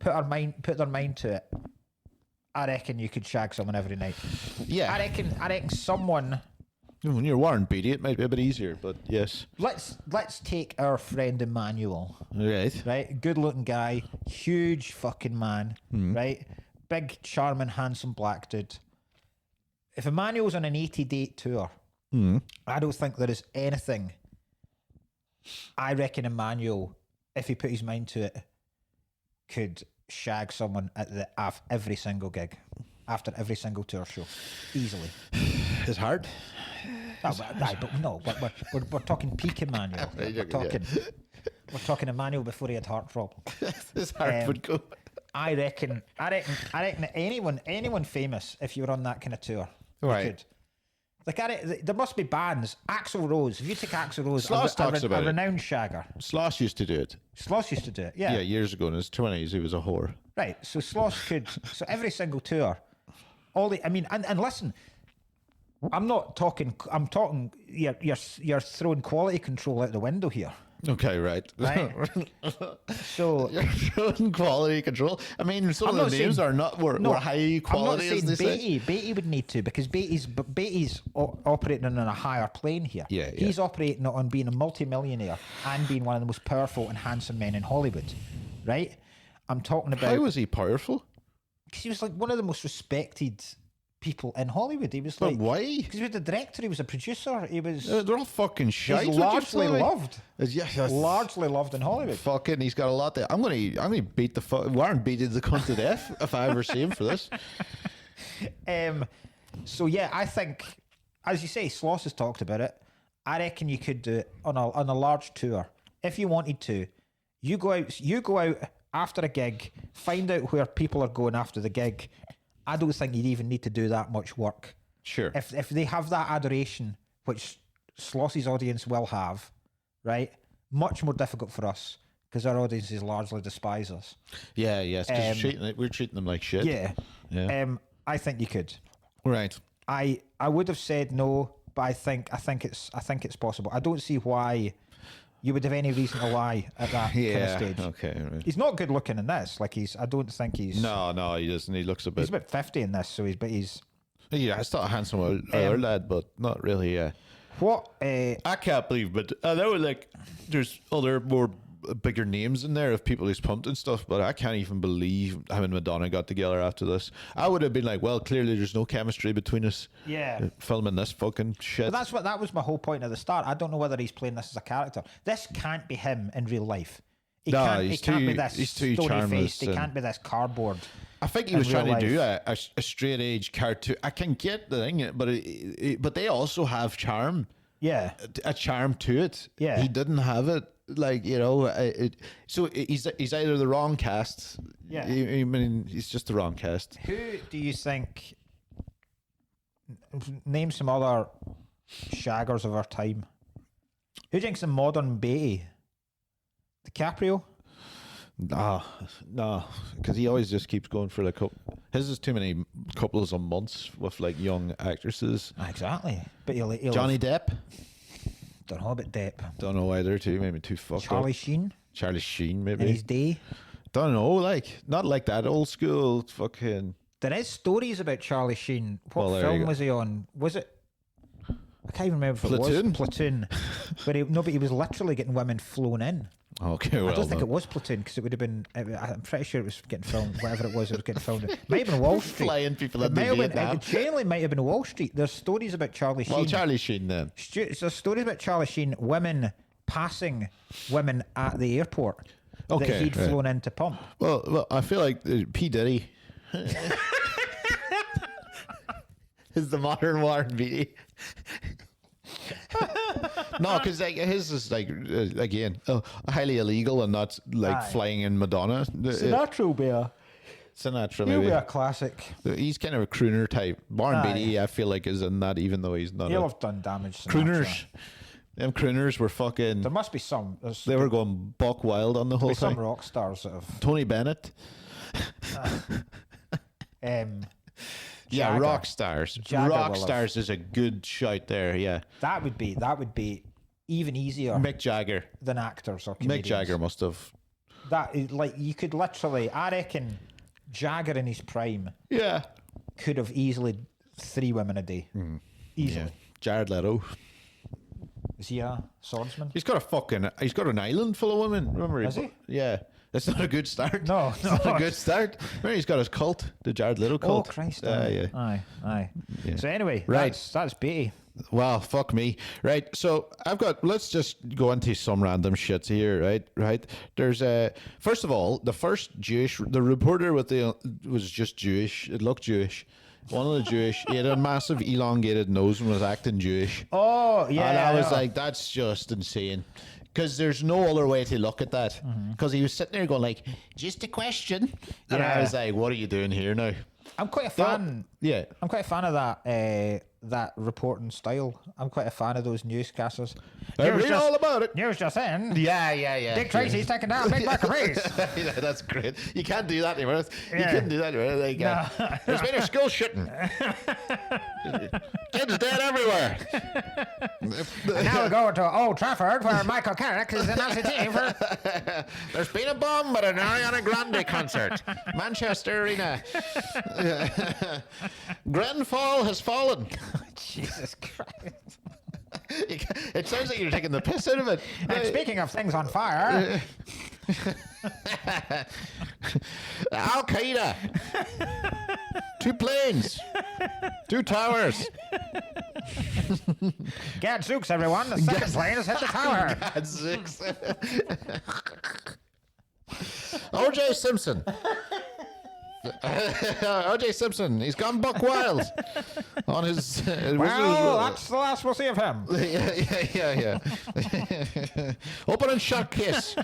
put their mind to it, I reckon you could shag someone every night. Yeah. I reckon someone. When you're Warren Beatty, it might be a bit easier, but yes. Let's take our friend Emmanuel. Right. Good looking guy, huge fucking man. Right. Big, charming, handsome black dude. If Emmanuel's on an 80-date tour, I don't think there is anything. I reckon Emmanuel, if he put his mind to it, could shag someone at every single gig, after every single tour show, easily. It's hard. But we're talking peak Emmanuel. We're talking Emmanuel before he had heart problems. His heart would go. I reckon that anyone famous, if you were on that kind of tour, right? Could. Like, there must be bands. Axl Rose. If you take Axl Rose, Sloss talks about a renowned shagger. Sloss used to do it. Sloss used to do it. Yeah. Yeah, years ago in his 20s, he was a whore. Right. So Sloss could. So every single tour, and listen. I'm talking. You're throwing quality control out the window here. Okay, right. So you're throwing quality control. I mean, some of the names were high quality. I'm not saying Beatty would need to, because Beatty's operating on a higher plane here. Yeah. He's operating on being a multimillionaire and being one of the most powerful and handsome men in Hollywood, right? I'm talking about. How was he powerful? Because he was like one of the most respected people in Hollywood. He was like, why? Because he was the director, he was a producer, he was. They're all fucking shite. He's largely loved. Yes. Largely loved in Hollywood. Fucking, he's got a lot there. I'm gonna beat the fuck. Warren beated the cunt to death if I ever see him for this. So yeah, I think, as you say, Sloss has talked about it. I reckon you could do it on a large tour if you wanted to. You go out after a gig, find out where people are going after the gig. I don't think you'd even need to do that much work. Sure. If they have that adoration, which Sloss's audience will have, right? Much more difficult for us, because our audiences largely despise us. Yeah, yes, because we're treating them like shit. Yeah. I think you could. Right. I would have said no, but I think it's possible. I don't see why you would have any reason to lie at that kind of stage. Okay. Right. He's not good looking in this. I don't think he's. No, he doesn't. He looks a bit. He's about 50 in this, so he's. Yeah, it's not a handsome older lad, but not really. Yeah. What? I can't believe, but there were there's other more bigger names in there of people who's pumped and stuff, but I can't even believe him and Madonna got together after this. I would have been like, well, clearly there's no chemistry between us. Yeah. Filming this fucking shit. But that was my whole point at the start. I don't know whether he's playing this as a character. This can't be him in real life. He No, can't, he he's can't be too- this he's too stony charmless faced. He and- can't be this cardboard. I think he in was trying real to do life. a straight age cartoon. I can get the thing, but they also have charm. Yeah. A charm to it. Yeah. He didn't have it. Like, you know, so he's either the wrong cast. Yeah. I mean, he's just the wrong cast. Who do you think? Name some other shaggers of our time. Who do you think's the modern Beatty? DiCaprio? No, because he always just keeps going for like his is too many couples of months with like young actresses. Exactly. But he'll Johnny Depp, don't know about Depp. don't know either. Too maybe too fucked Charlie up. Sheen Charlie Sheen in maybe. his day. Don't know, like not like that old school fucking. There is stories about Charlie Sheen. What Well, there you film go. was he on? Was it? I can't even remember if it Platoon? was Platoon. But he was literally getting women flown in. Okay, well, I don't think it was Platoon because it would have been. I'm pretty sure it was getting filmed. Whatever it was getting filmed. It might have been Wall Street. flying people It into might have been. Vietnam. It genuinely might have been Wall Street. There's stories about Charlie Sheen. Well, Charlie Sheen then. There's stories about Charlie Sheen, women passing women at the airport that Okay, he'd right. flown in to pump. Well, I feel like P Diddy is the modern Warren Beatty. No, because like his is like again highly illegal and not like Aye. flying in Madonna. Sinatra will be a. Sinatra He'll be maybe. a classic. He's kind of a crooner type. Warren Aye. Beatty, I feel like, is in that, even though he's not. He'll A, have done damage. Sinatra. crooners. Them crooners were fucking. There must be some. They were going buck wild on the whole some thing. rock stars that have. Tony Bennett. Yeah, Jagger. rock stars. Jagger will Rock have- stars is a good shout there. Yeah, That would be even easier Mick Jagger. than actors or Mick comedians. Jagger must have. That is like you could literally. I reckon Jagger in his prime Yeah. could have easily 3 women a day. Easily. Yeah. Jared Leto. Is he a swordsman? He's got an island full of women. Remember? Has he? Yeah. That's not a good start. No, It's not a good start. Remember, he's got his cult, the Jared Leto Oh cult. Christ! Yeah. Aye. Yeah. So anyway, Right. That's Beatty. Well, fuck me. Right. So let's just go into some random shit here. Right. There's first of all, the reporter was just Jewish. It looked Jewish. One of the Jewish, he had a massive elongated nose and was acting Jewish. Oh yeah. And I was know. like, that's just insane. Because there's no other way to look at that. Because he was sitting there going like, just a question. And I Yeah. was like, what are you doing here now? I'm quite a fan. Yeah. I'm quite a fan of that reporting style. I'm quite a fan of those newscasters. I read all about it. News just in. Yeah. Dick Tracy's taking down Big Mac Race. Yeah, that's great. You can't do that anymore. You Yeah. couldn't do that anymore. Like, there's been a school shooting. Kids dead everywhere. And now we go to Old Trafford where Michael Carrick is an LCT for. There's been a bomb at an Ariana Grande concert. Manchester Arena. Grenfell has fallen. Jesus Christ. It sounds like you're taking the piss out of it. And speaking of things on fire, Al Qaeda. 2 planes. 2 towers. Gadzooks, everyone. The second plane has hit the tower. God, 6. O.J. Simpson. O.J. Simpson. He's gone buck wild on his. Well, that's the last we'll see of him. Yeah. Open and shut kiss.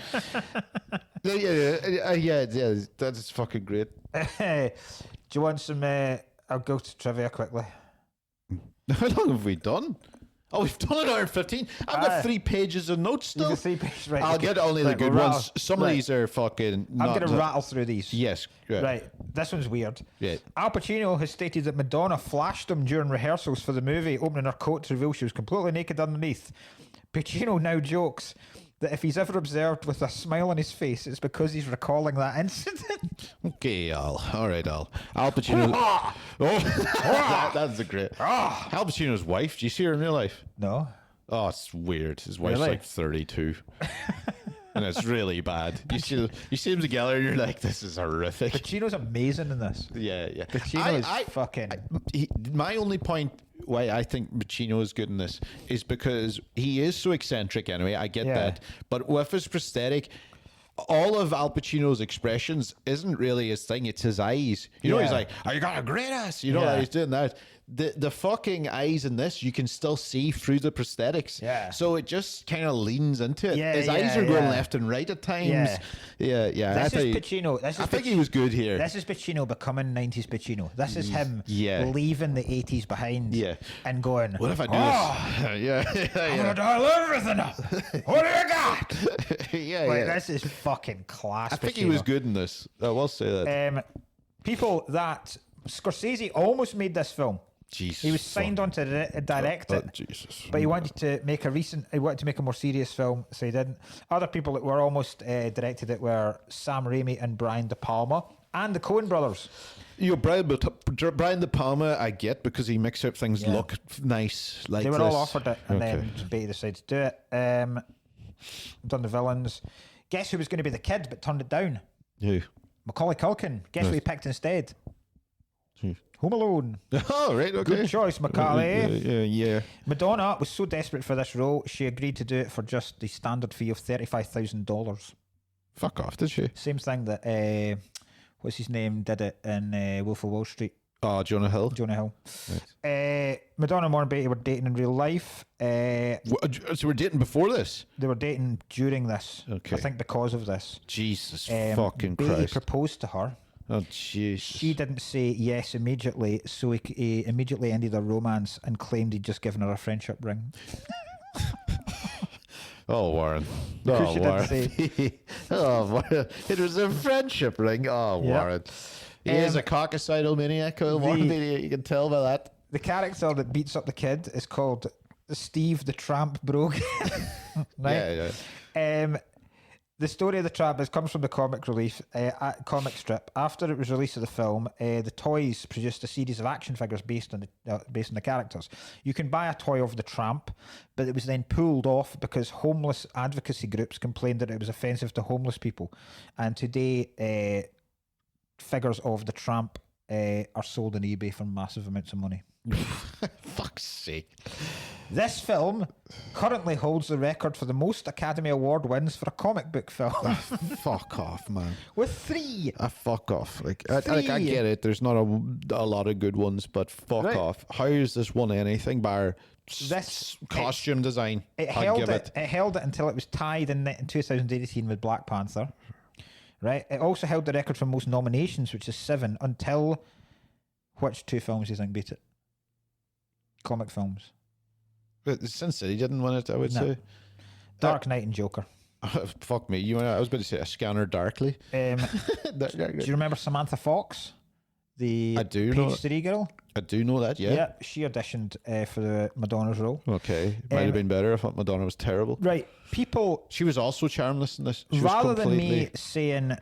Yeah. That's fucking great. Do you want some? I'll go to trivia quickly. How long have we done? Oh, we've done an hour and 15. I've got 3 pages of notes still. You've got 3 pages, right? I'll okay. get only the Right, good we'll ones. rattle- Some of right. these are fucking. I'm going to rattle through these. Yes. Good. Right, this one's weird. Yeah. Al Pacino has stated that Madonna flashed him during rehearsals for the movie, opening her coat to reveal she was completely naked underneath. Pacino now jokes that if he's ever observed with a smile on his face, it's because he's recalling that incident. Okay, Al. All right, Al. Al Pacino. That's a great. Al Pacino's wife. Do you see her in real life? No. Oh, it's weird. His wife's Really? like 32. And it's really bad. You see them together and you're like, this is horrific. Pacino's amazing in this. Yeah. Pacino is fucking... My only point why I think Pacino is good in this is because he is so eccentric anyway. I get Yeah. that. But with his prosthetic, all of Al Pacino's expressions isn't really his thing, it's his eyes. You know, he's Yeah. like, oh, you got a great ass. You know, Yeah. he's doing that. The fucking eyes in this, you can still see through the prosthetics. Yeah. So it just kind of leans into it. Yeah, His eyes are yeah, going yeah. left and right at times. Yeah. Yeah. This is Pacino. I think he was good here. This is Pacino becoming 90s Pacino. This is him leaving the 80s behind and going, What if I do this? I'm going to dial everything up. What do you got? yeah. This is fucking class. I think Pacino. he was good in this. I will say that. People that Scorsese almost made this film. Jesus. He was signed on to direct it. Jesus. But he wanted to make a more serious film, so he didn't. Other people that were almost directed it were Sam Raimi and Brian De Palma and the Coen brothers. You know, Brian De Palma, I get because he makes up things look nice. Like They were this. all offered it, and then Beatty decided to do it. Done the villains. Guess who was going to be the kid, but turned it down? Who? Macaulay Culkin. Guess who he picked instead? Home Alone. Oh, right, okay. Good choice, Macaulay. Yeah. Madonna was so desperate for this role, she agreed to do it for just the standard fee of $35,000. Fuck off, did she? Same thing that what's his name did it in Wolf of Wall Street. Oh, Jonah Hill. Jonah Hill. Right. Madonna and Warren Beatty were dating in real life. So we're dating before this? They were dating during this. Okay. I think because of this. Jesus fucking Beatty Christ. proposed to her. Oh, Jesus. She didn't say yes immediately, so he immediately ended their romance and claimed he'd just given her a friendship ring. Oh, Warren. Because Oh, she Warren. didn't say. Oh, Warren. It was a friendship ring. Oh, Yeah. Warren. He is a coccicidal maniac, Warren Beatty. You can tell by that. The character that beats up the kid is called Steve the Tramp Brogan. Right? Yeah. The story of the tramp comes from the comic strip. After it was released of the film, the toys produced a series of action figures based on the characters. You can buy a toy of the tramp, but it was then pulled off because homeless advocacy groups complained that it was offensive to homeless people. And today, figures of the tramp are sold on eBay for massive amounts of money. Fuck's sake. This film currently holds the record for the most Academy Award wins for a comic book film, Fuck off, man. with 3. Fuck off. I get it. There's not a lot of good ones, but fuck Right. off. How is this won anything bar This costume design? It I'll held give it. It held it until it was tied in 2018 with Black Panther. Right. It also held the record for most nominations, which is 7. Until which 2 films do you think beat it? Comic films. But Sin City didn't win it, I would say. Dark Knight and Joker. Fuck me. I was about to say A Scanner Darkly. Do you remember Samantha Fox, the I do know Page 3 girl? I do know that, yeah. She auditioned for the Madonna's role. Okay. Might have been better. I thought Madonna was terrible. Right. People, She was also charmless in this. She was rather than completely... me saying,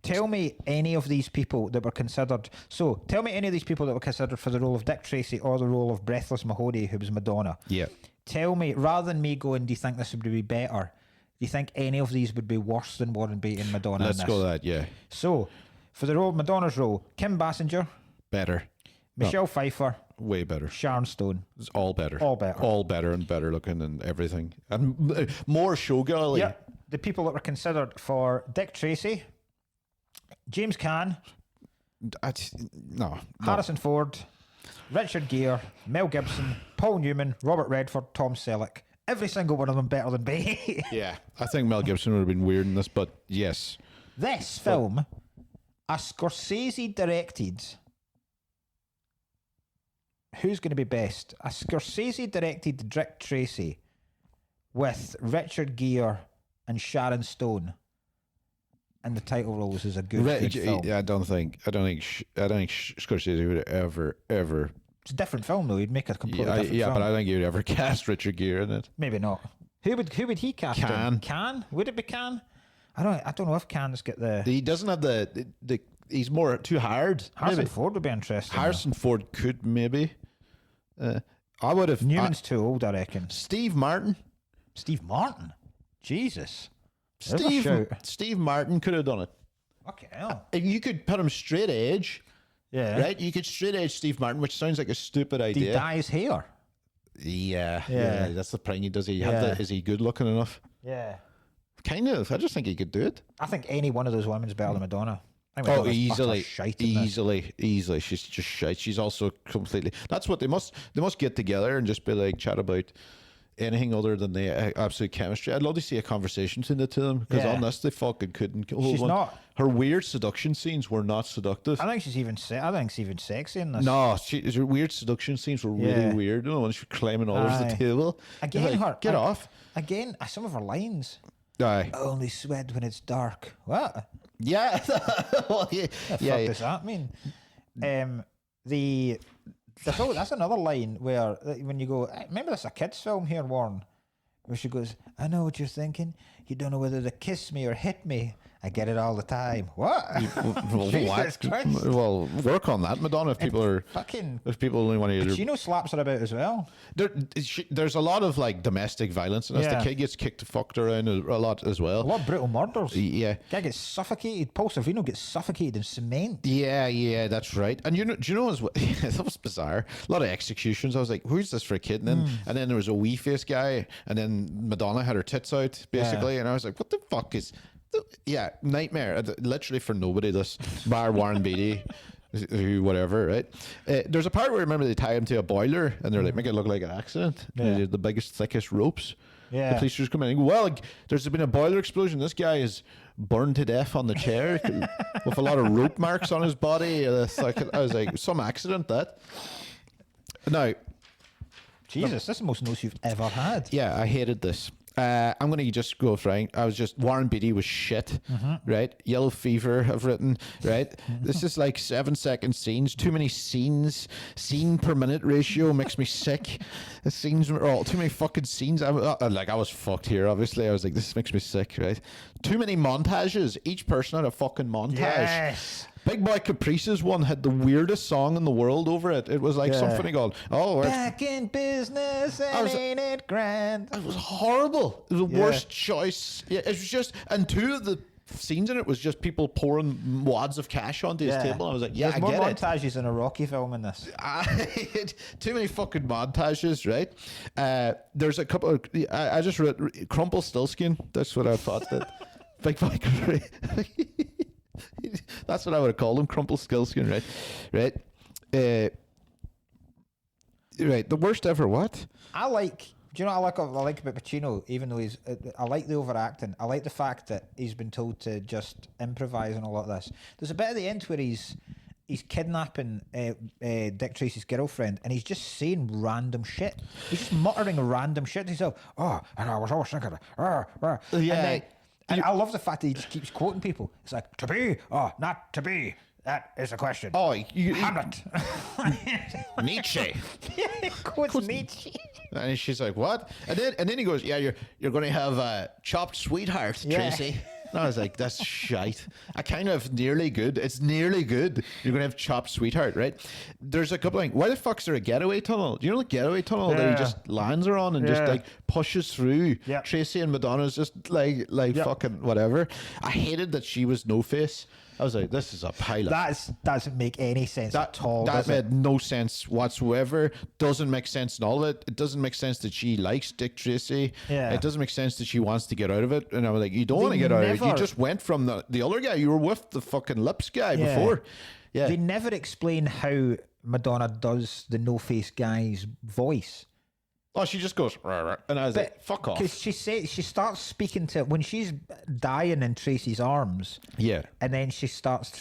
tell me any of these people that were considered. So, tell me any of these people that were considered for the role of Dick Tracy or the role of Breathless Mahoney, who was Madonna. Yeah. Tell me, rather than me going, do you think this would be better? Do you think any of these would be worse than Warren Beatty and Madonna? Let's go that, yeah. So, for the role of Madonna's role, Kim Basinger, Better. Michelle Pfeiffer, Way better. Sharon Stone. It's all better. All better. All better and better looking and everything. And more showgirly. Yeah. The people that were considered for Dick Tracy, James Caan, No. Harrison Ford, Richard Gere, Mel Gibson, Paul Newman, Robert Redford, Tom Selleck. Every single one of them better than Beatty. Yeah. I think Mel Gibson would have been weird in this, but yes. This film, a Scorsese directed. Who's going to be best? A Scorsese directed Dick Tracy with Richard Gere and Sharon Stone in the title roles is a good film. I don't think Scorsese would ever. It's a different film though. He'd make a completely different film. But I think he would ever cast Richard Gere in it. Maybe not. Who would he cast? Can. Can? Would it be Can? I don't know if Can's got the. He doesn't have the he's more too hard. Harrison maybe. Ford would be interesting. Harrison Ford could maybe. I would have. Newman's too old, I reckon. Steve Martin. Steve Martin. Jesus. There's a shout. Steve Martin could have done it. Okay. Hell. You could put him straight edge, Yeah. right? You could straight edge Steve Martin, which sounds like a stupid Did he idea. dye his hair? Yeah, that's the problem. Does he have Yeah. is he good looking enough? Yeah. Kind of. I just think he could do it. I think any one of those women's better than Madonna. I think Oh, Madonna's easily, utter shite in this. easily. She's just shite. She's also completely. That's what they must get together and just be like chat about anything other than the absolute chemistry. I'd love to see a conversation between the two of them because on this they fucking couldn't. She's not. Her weird seduction scenes were not seductive. I think she's even. I think she's even sexy in this. No, her weird seduction scenes were really weird. You know, when she's climbing all over the table. Again, like, get off. Again, some of her lines. Aye. I only sweat when it's dark. What? Yeah. Well, yeah. The fuck does that mean? That's another line where when you go, remember this a kid's film here, Warren, where she goes, I know what you're thinking. You don't know whether to kiss me or hit me. I get it all the time. What? Jesus Christ. Well, work on that, Madonna. If people only want to. Pacino slaps her about as well. There's a lot of like domestic violence, and the kid gets kicked, fucked around a lot as well. A lot of brutal murders. Yeah, guy gets suffocated. Paul Sorvino gets suffocated in cement. Yeah, that's right. And do you know as well? That was bizarre. A lot of executions. I was like, who's this for a kid? And then there was a wee face guy, and then Madonna had her tits out basically, and I was like, what the fuck is? Yeah, nightmare. Literally for nobody. This bar Warren Beatty, who whatever, right? There's a part where remember they tie him to a boiler and they're like make it look like an accident. Yeah. The biggest, thickest ropes. Yeah. The police just come in and go, well, there's been a boiler explosion. This guy is burned to death on the chair with a lot of rope marks on his body. I was like, some accident that. Now, Jesus, this is the most notes you've ever had. Yeah, I hated this. I'm going to just go frank. Warren Beatty was shit, right? Yellow Fever, I've written, right? This is like 7-second scenes. Too many scenes. Scene per minute ratio makes me sick. The scenes are all too many fucking scenes. I was fucked here, obviously. I was like, this makes me sick, right? Too many montages. Each person had a fucking montage. Yes. Big Boy Caprice's one had the weirdest song in the world over it. It was like something called, back in business and ain't it grand? It was horrible. It was the worst choice. Yeah, it was just, and two of the scenes in it was just people pouring wads of cash onto his table. I was like, there's more montages in a Rocky film in this. Too many fucking montages, right? There's a couple of, I just wrote Crumpelstiltskin. That's what I thought that Big Boy Caprice. That's what I would have called him, Crumpelstiltskin, right? Right. The worst ever. What? Do you know what I like about Pacino? Even though I like the overacting. I like the fact that he's been told to just improvise on a lot of this. There's a bit at the end where he's kidnapping Dick Tracy's girlfriend, and he's just saying random shit. He's just muttering random shit to himself. Oh, and I was always thinking, yeah. And I love the fact that he just keeps quoting people. It's like, to be, not to be. That is the question. Oh, Hamlet. Nietzsche. Yeah, quotes Nietzsche. And she's like, what? And then he goes, yeah, you're going to have chopped sweetheart, Tracy. And I was like, that's shite. Nearly good. It's nearly good. You're going to have chopped sweetheart, right? There's a couple of things. Why the fuck's there a getaway tunnel? Do you know the getaway tunnel that he just lands her on and just like pushes through? Yep. Tracy and Madonna's just like fucking whatever. I hated that she was no face. I was like, this is a pilot. That doesn't make any sense at all. That made no sense whatsoever. Doesn't make sense in all of it. It doesn't make sense that she likes Dick Tracy. Yeah. It doesn't make sense that she wants to get out of it. And I was like, you don't want to get out of it. You just went from the other guy. You were with the fucking lips guy before. Yeah. They never explain how Madonna does the no-face guy's voice. Oh, she just goes, rah, rah, and I was like, fuck off. Because she starts speaking to, when she's dying in Tracy's arms. Yeah. And then she starts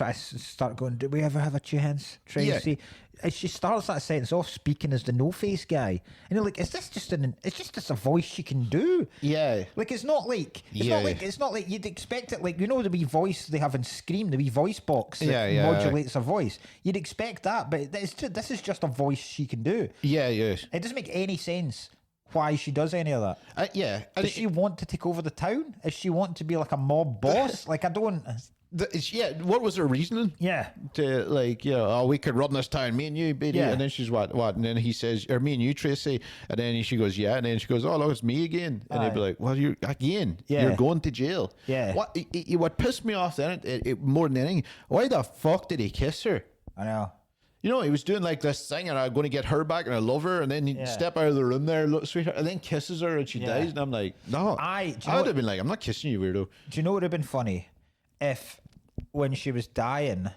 going, do we ever have a chance, Tracy? Yeah. And she starts that sentence off speaking as the no-face guy. And you're like, is this just a voice she can do? Yeah. Like, it's not like you'd expect it, like, you know the wee voice they have in Scream, the wee voice box that modulates her voice. You'd expect that, but this is just a voice she can do. Yeah, yeah. It doesn't make any sense why she does any of that. Does she want to take over the town? Does she want to be like a mob boss? Like, I don't... what was her reasoning? Yeah. To we could run this town, me and you, Beatty. Yeah. And then she's what? And then he says, or me and you, Tracy. And then she goes, yeah. And then she goes, oh, look, it's me again. And they'd be like, well, you're again. Yeah. You're going to jail. Yeah. What pissed me off then, it more than anything, why the fuck did he kiss her? I know. You know, he was doing like this thing, and I'm going to get her back, and I love her, and then he step out of the room there, look, sweetheart, and then kisses her, and she dies, and I'm like, no. I would have been like, I'm not kissing you, weirdo. Do you know what would have been funny? If, when she was dying,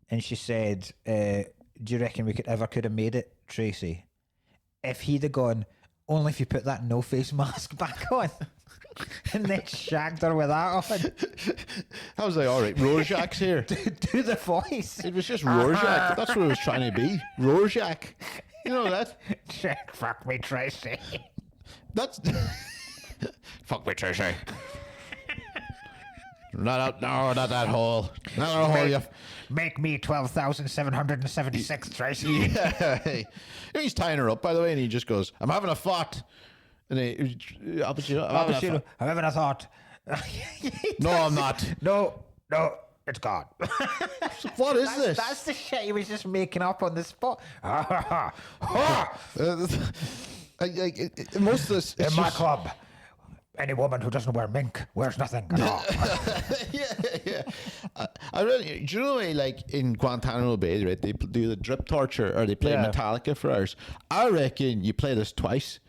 and she said, do you reckon we could have made it, Tracy? If he'd have gone, only if you put that no-face mask back on. And then shagged her with that on. I was like, all right, Rorschach's here. Do the voice. It was just Rorschach. That's what it was trying to be. Rorschach. You know that? Fuck me, Tracy. That's... Fuck me, Tracy. Not that hole. Not that hole, you... Make me 12,776, Tracy. Yeah. He's tying her up, by the way, and he just goes, I'm having a thought. And I'm having a thought. No, I'm not. No, it's gone. What is this? That's the shit he was just making up on the spot. Most of this... In my club, any woman who doesn't wear mink wears nothing at all. Yeah. I really, do you know, like in Guantanamo Bay, right? They do the drip torture, or they play Metallica for hours. I reckon you play this twice.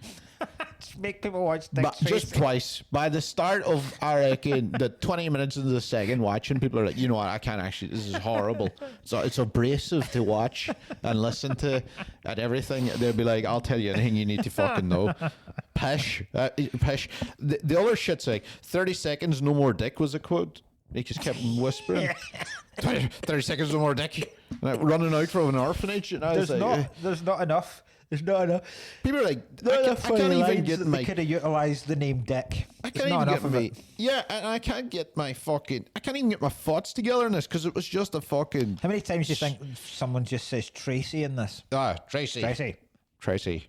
Just make people watch just twice. By the start of, I reckon, the 20 minutes into the second watching, people are like, you know what, I can't actually, this is horrible. So it's abrasive to watch and listen to and everything. They'll be like, I'll tell you anything you need to fucking know. Pish. The other shit's like, 30 seconds, no more dick was a quote. He just kept whispering. 30 seconds, no more dick. Like, running out from an orphanage. And I was there's not enough. There's not enough. People are like, I can't even get my... They could have utilised the name Dick. I can't even get my... Yeah, and I can't get my fucking... I can't even get my thoughts together in this, because it was just a fucking... How many times do you think someone just says Tracy in this? Tracy.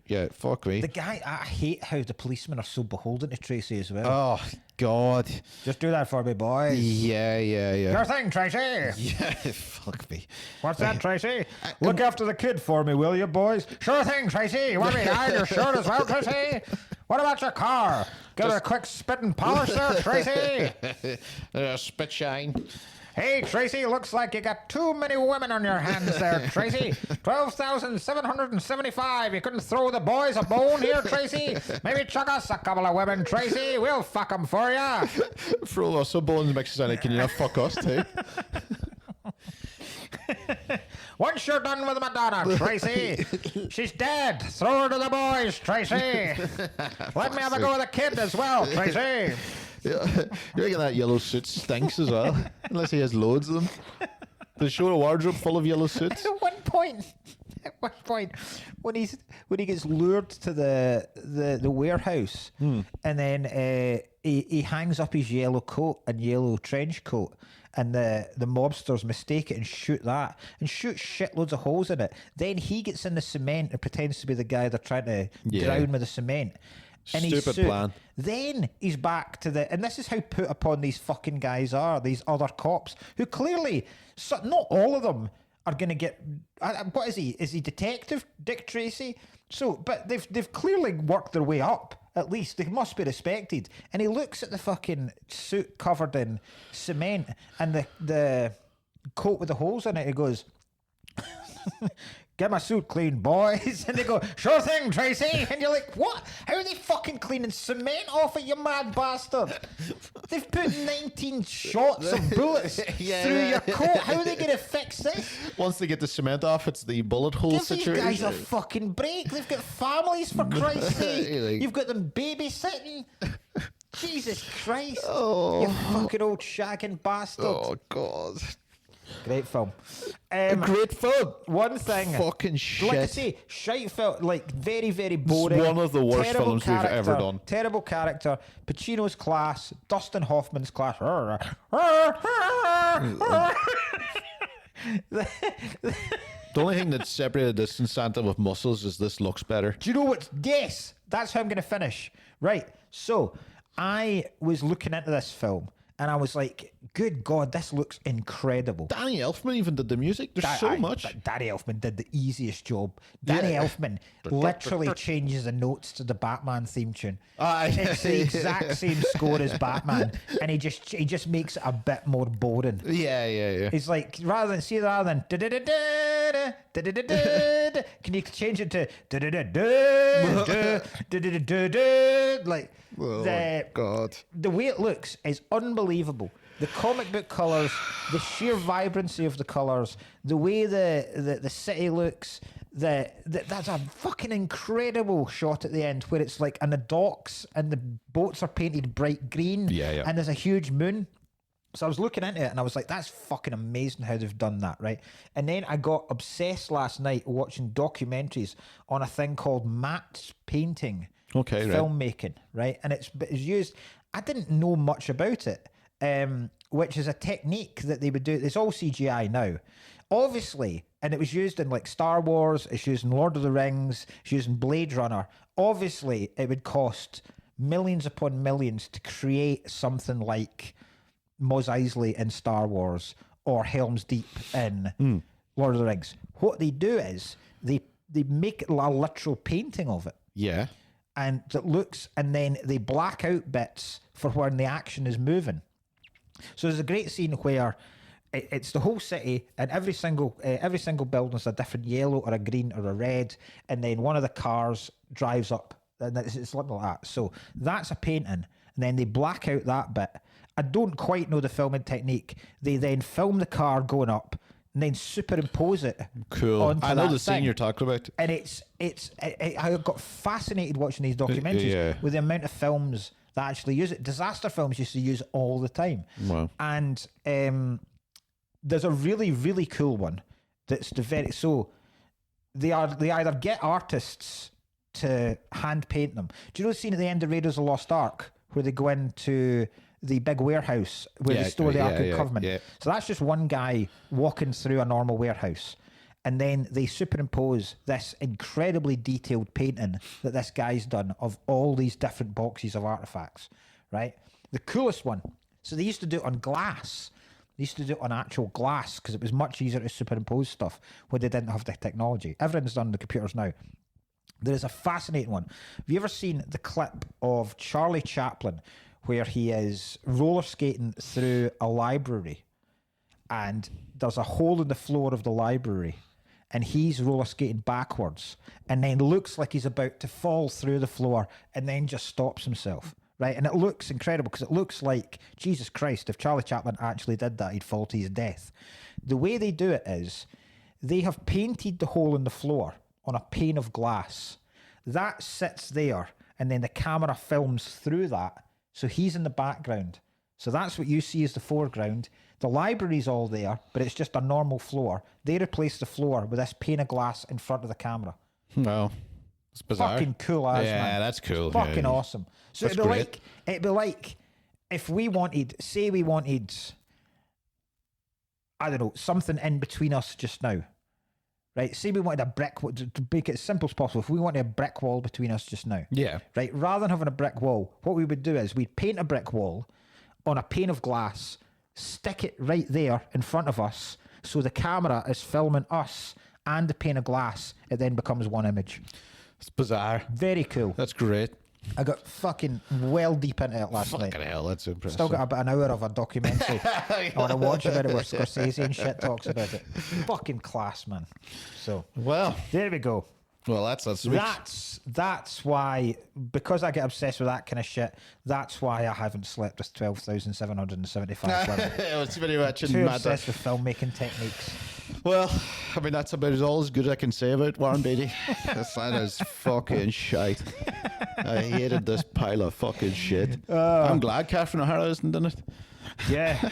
Yeah, fuck me. The guy... I hate how the policemen are so beholden to Tracy as well. Oh, God. Just do that for me, boys. Yeah. Your thing, Tracy. Yeah, fuck me. What's that, Tracy? Look after the kid for me, will you, boys? Sure thing, Tracy. You want me to iron your shirt as well, Tracy? What about your car? Give it a quick spit and polish there, Tracy. Spit shine. Hey, Tracy, looks like you got too many women on your hands there, Tracy. 12,775. You couldn't throw the boys a bone here, Tracy? Maybe chuck us a couple of women, Tracy. We'll fuck them for you. Throw us a bone makes it sound like, can you not fuck us too? Once you're done with Madonna, Tracy, she's dead. Throw her to the boys, Tracy. Let me have a go with the kid as well, Tracy. Yeah. You reckon that yellow suit stinks as well? Unless he has loads of them. They show a wardrobe full of yellow suits. At one point, when he gets lured to the warehouse, and then he hangs up his yellow coat and yellow trench coat, and the mobsters mistake it and shoot that, and shoot shitloads of holes in it. Then he gets in the cement and pretends to be the guy they're trying to drown with the cement. And Stupid plan. Then he's back to and this is how put upon these fucking guys are, these other cops, who clearly, not all of them are going to get, what is he? Is he Detective Dick Tracy? So, but they've clearly worked their way up, at least. They must be respected. And he looks at the fucking suit covered in cement and the coat with the holes in it, he goes... Get my suit clean, boys. And they go, sure thing, Tracy. And you're like, what? How are they fucking cleaning cement off it, you mad bastard? They've put 19 shots of bullets through your coat. How are they going to fix this? Once they get the cement off, it's the bullet hole situation. Give these guys a fucking break. They've got families, for Christ's sake. You've got them babysitting. Jesus Christ. Oh. You fucking old shagging bastard. Oh, God. Great film. Great film. One thing. Fucking shit. Like I say, shite film, like very, very boring. It's one of the worst films we've ever done. Terrible character. Pacino's class. Dustin Hoffman's class. The only thing that separated this and Santa with muscles is this looks better. Do you know what? Yes, that's how I'm going to finish. Right. So I was looking into this film. and I was like, good God, this looks incredible. Danny Elfman even did the music. There's so much. Danny Elfman did the easiest job. Danny Elfman literally changes the notes to the Batman theme tune. It's the exact same score as Batman, and he just makes it a bit more boring. Yeah. It's like rather than can you change it to like God. The way it looks is unbelievable. The comic book colours, the sheer vibrancy of the colours, the way the city looks, that's a fucking incredible shot at the end where it's like on the docks and the boats are painted bright green, and there's a huge moon. So I was looking into it and I was like, that's fucking amazing how they've done that, right? And then I got obsessed last night watching documentaries on a thing called matte painting, filmmaking, right? And it's used, I didn't know much about it, which is a technique that they would do. It's all CGI now, obviously, and it was used in like Star Wars, it's used in Lord of the Rings, it's used in Blade Runner. Obviously, it would cost millions upon millions to create something like Mos Eisley in Star Wars or Helm's Deep in Lord of the Rings. What they do is they make a literal painting of it. Yeah. And it looks, and then they black out bits for when the action is moving. So there's a great scene where it's the whole city, and every single building is a different yellow or a green or a red, and then one of the cars drives up, and it's like that. So that's a painting, and then they black out that bit. I don't quite know the filming technique. They then film the car going up and then superimpose it. Cool. I know the scene you're talking about. And I got fascinated watching these documentaries with the amount of films that actually use it. Disaster films used to use it all the time. Wow. And there's a really, really cool one that's so they either get artists to hand paint them. Do you know the scene at the end of Raiders of the Lost Ark where they go into the big warehouse where they store the Ark of the Covenant? Yeah. So that's just one guy walking through a normal warehouse. And then they superimpose this incredibly detailed painting that this guy's done of all these different boxes of artifacts, right? The coolest one. So they used to do it on glass. They used to do it on actual glass because it was much easier to superimpose stuff when they didn't have the technology. Everything's done on the computers now. There is a fascinating one. Have you ever seen the clip of Charlie Chaplin where he is roller skating through a library and there's a hole in the floor of the library and he's roller skating backwards and then looks like he's about to fall through the floor and then just stops himself, right? And it looks incredible because it looks like, Jesus Christ, if Charlie Chaplin actually did that, he'd fall to his death. The way they do it is they have painted the hole in the floor on a pane of glass. That sits there and then the camera films through that. So he's in the background. So that's what you see as the foreground. The library's all there, but it's just a normal floor. They replace the floor with this pane of glass in front of the camera. Wow. It's bizarre. Fucking cool as, man. Yeah, that's cool. It's fucking awesome. So That's it'd be like if we wanted, I don't know, something in between us just now. Right, say we wanted a brick, to make it as simple as possible, if we wanted a brick wall between us just now. Yeah. Right, rather than having a brick wall, what we would do is we'd paint a brick wall on a pane of glass, stick it right there in front of us, so the camera is filming us and the pane of glass. It then becomes one image. It's bizarre. Very cool. That's great. I got fucking well deep into it last night. Fucking hell, that's impressive. Still got about an hour of a documentary I want to watch about it where Scorsese and shit talks about it. Fucking class, man. So, well, there we go. Well, That's why, because I get obsessed with that kind of shit, that's why I haven't slept with 12,775 women. It's very much Too obsessed with filmmaking techniques. Well, I mean, that's about all as good as I can say about Warren Beatty. That is fucking shite. I hated this pile of fucking shit. I'm glad Catherine O'Hara isn't in it. Yeah.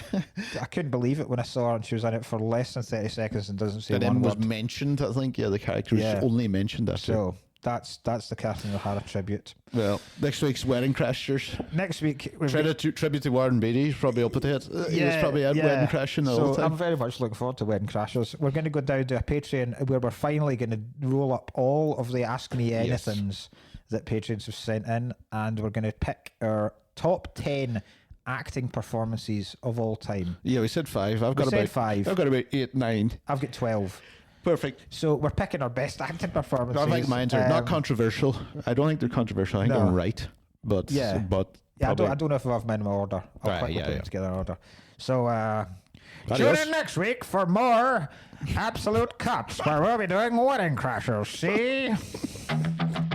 I couldn't believe it when I saw her and she was in it for less than 30 seconds and doesn't say and one then word. was mentioned, I think. Yeah, the character was only mentioned after. So that's the Catherine O'Hara tribute. Well, next week's Wedding Crashers. Next week, tribute to Warren Beatty. He's probably up at it. He was probably at Wedding Crashing the whole time. I'm very much looking forward to Wedding Crashers. We're going to go down to a Patreon where we're finally going to roll up all of the Ask Me Anythings that patrons have sent in, and we're going to pick our top 10 acting performances of all time. Yeah, we said 5. I've got said about 5. I've got about 8, 9. I've got 12. Perfect. So we're picking our best acting performances. I think mine are not controversial. I don't think they're controversial. I think I'm right. But Yeah, I don't know if we have them in order. I'll quickly put them together in order. So tune in next week for more Absolute Cuts, where we'll be doing Wedding Crashers. See?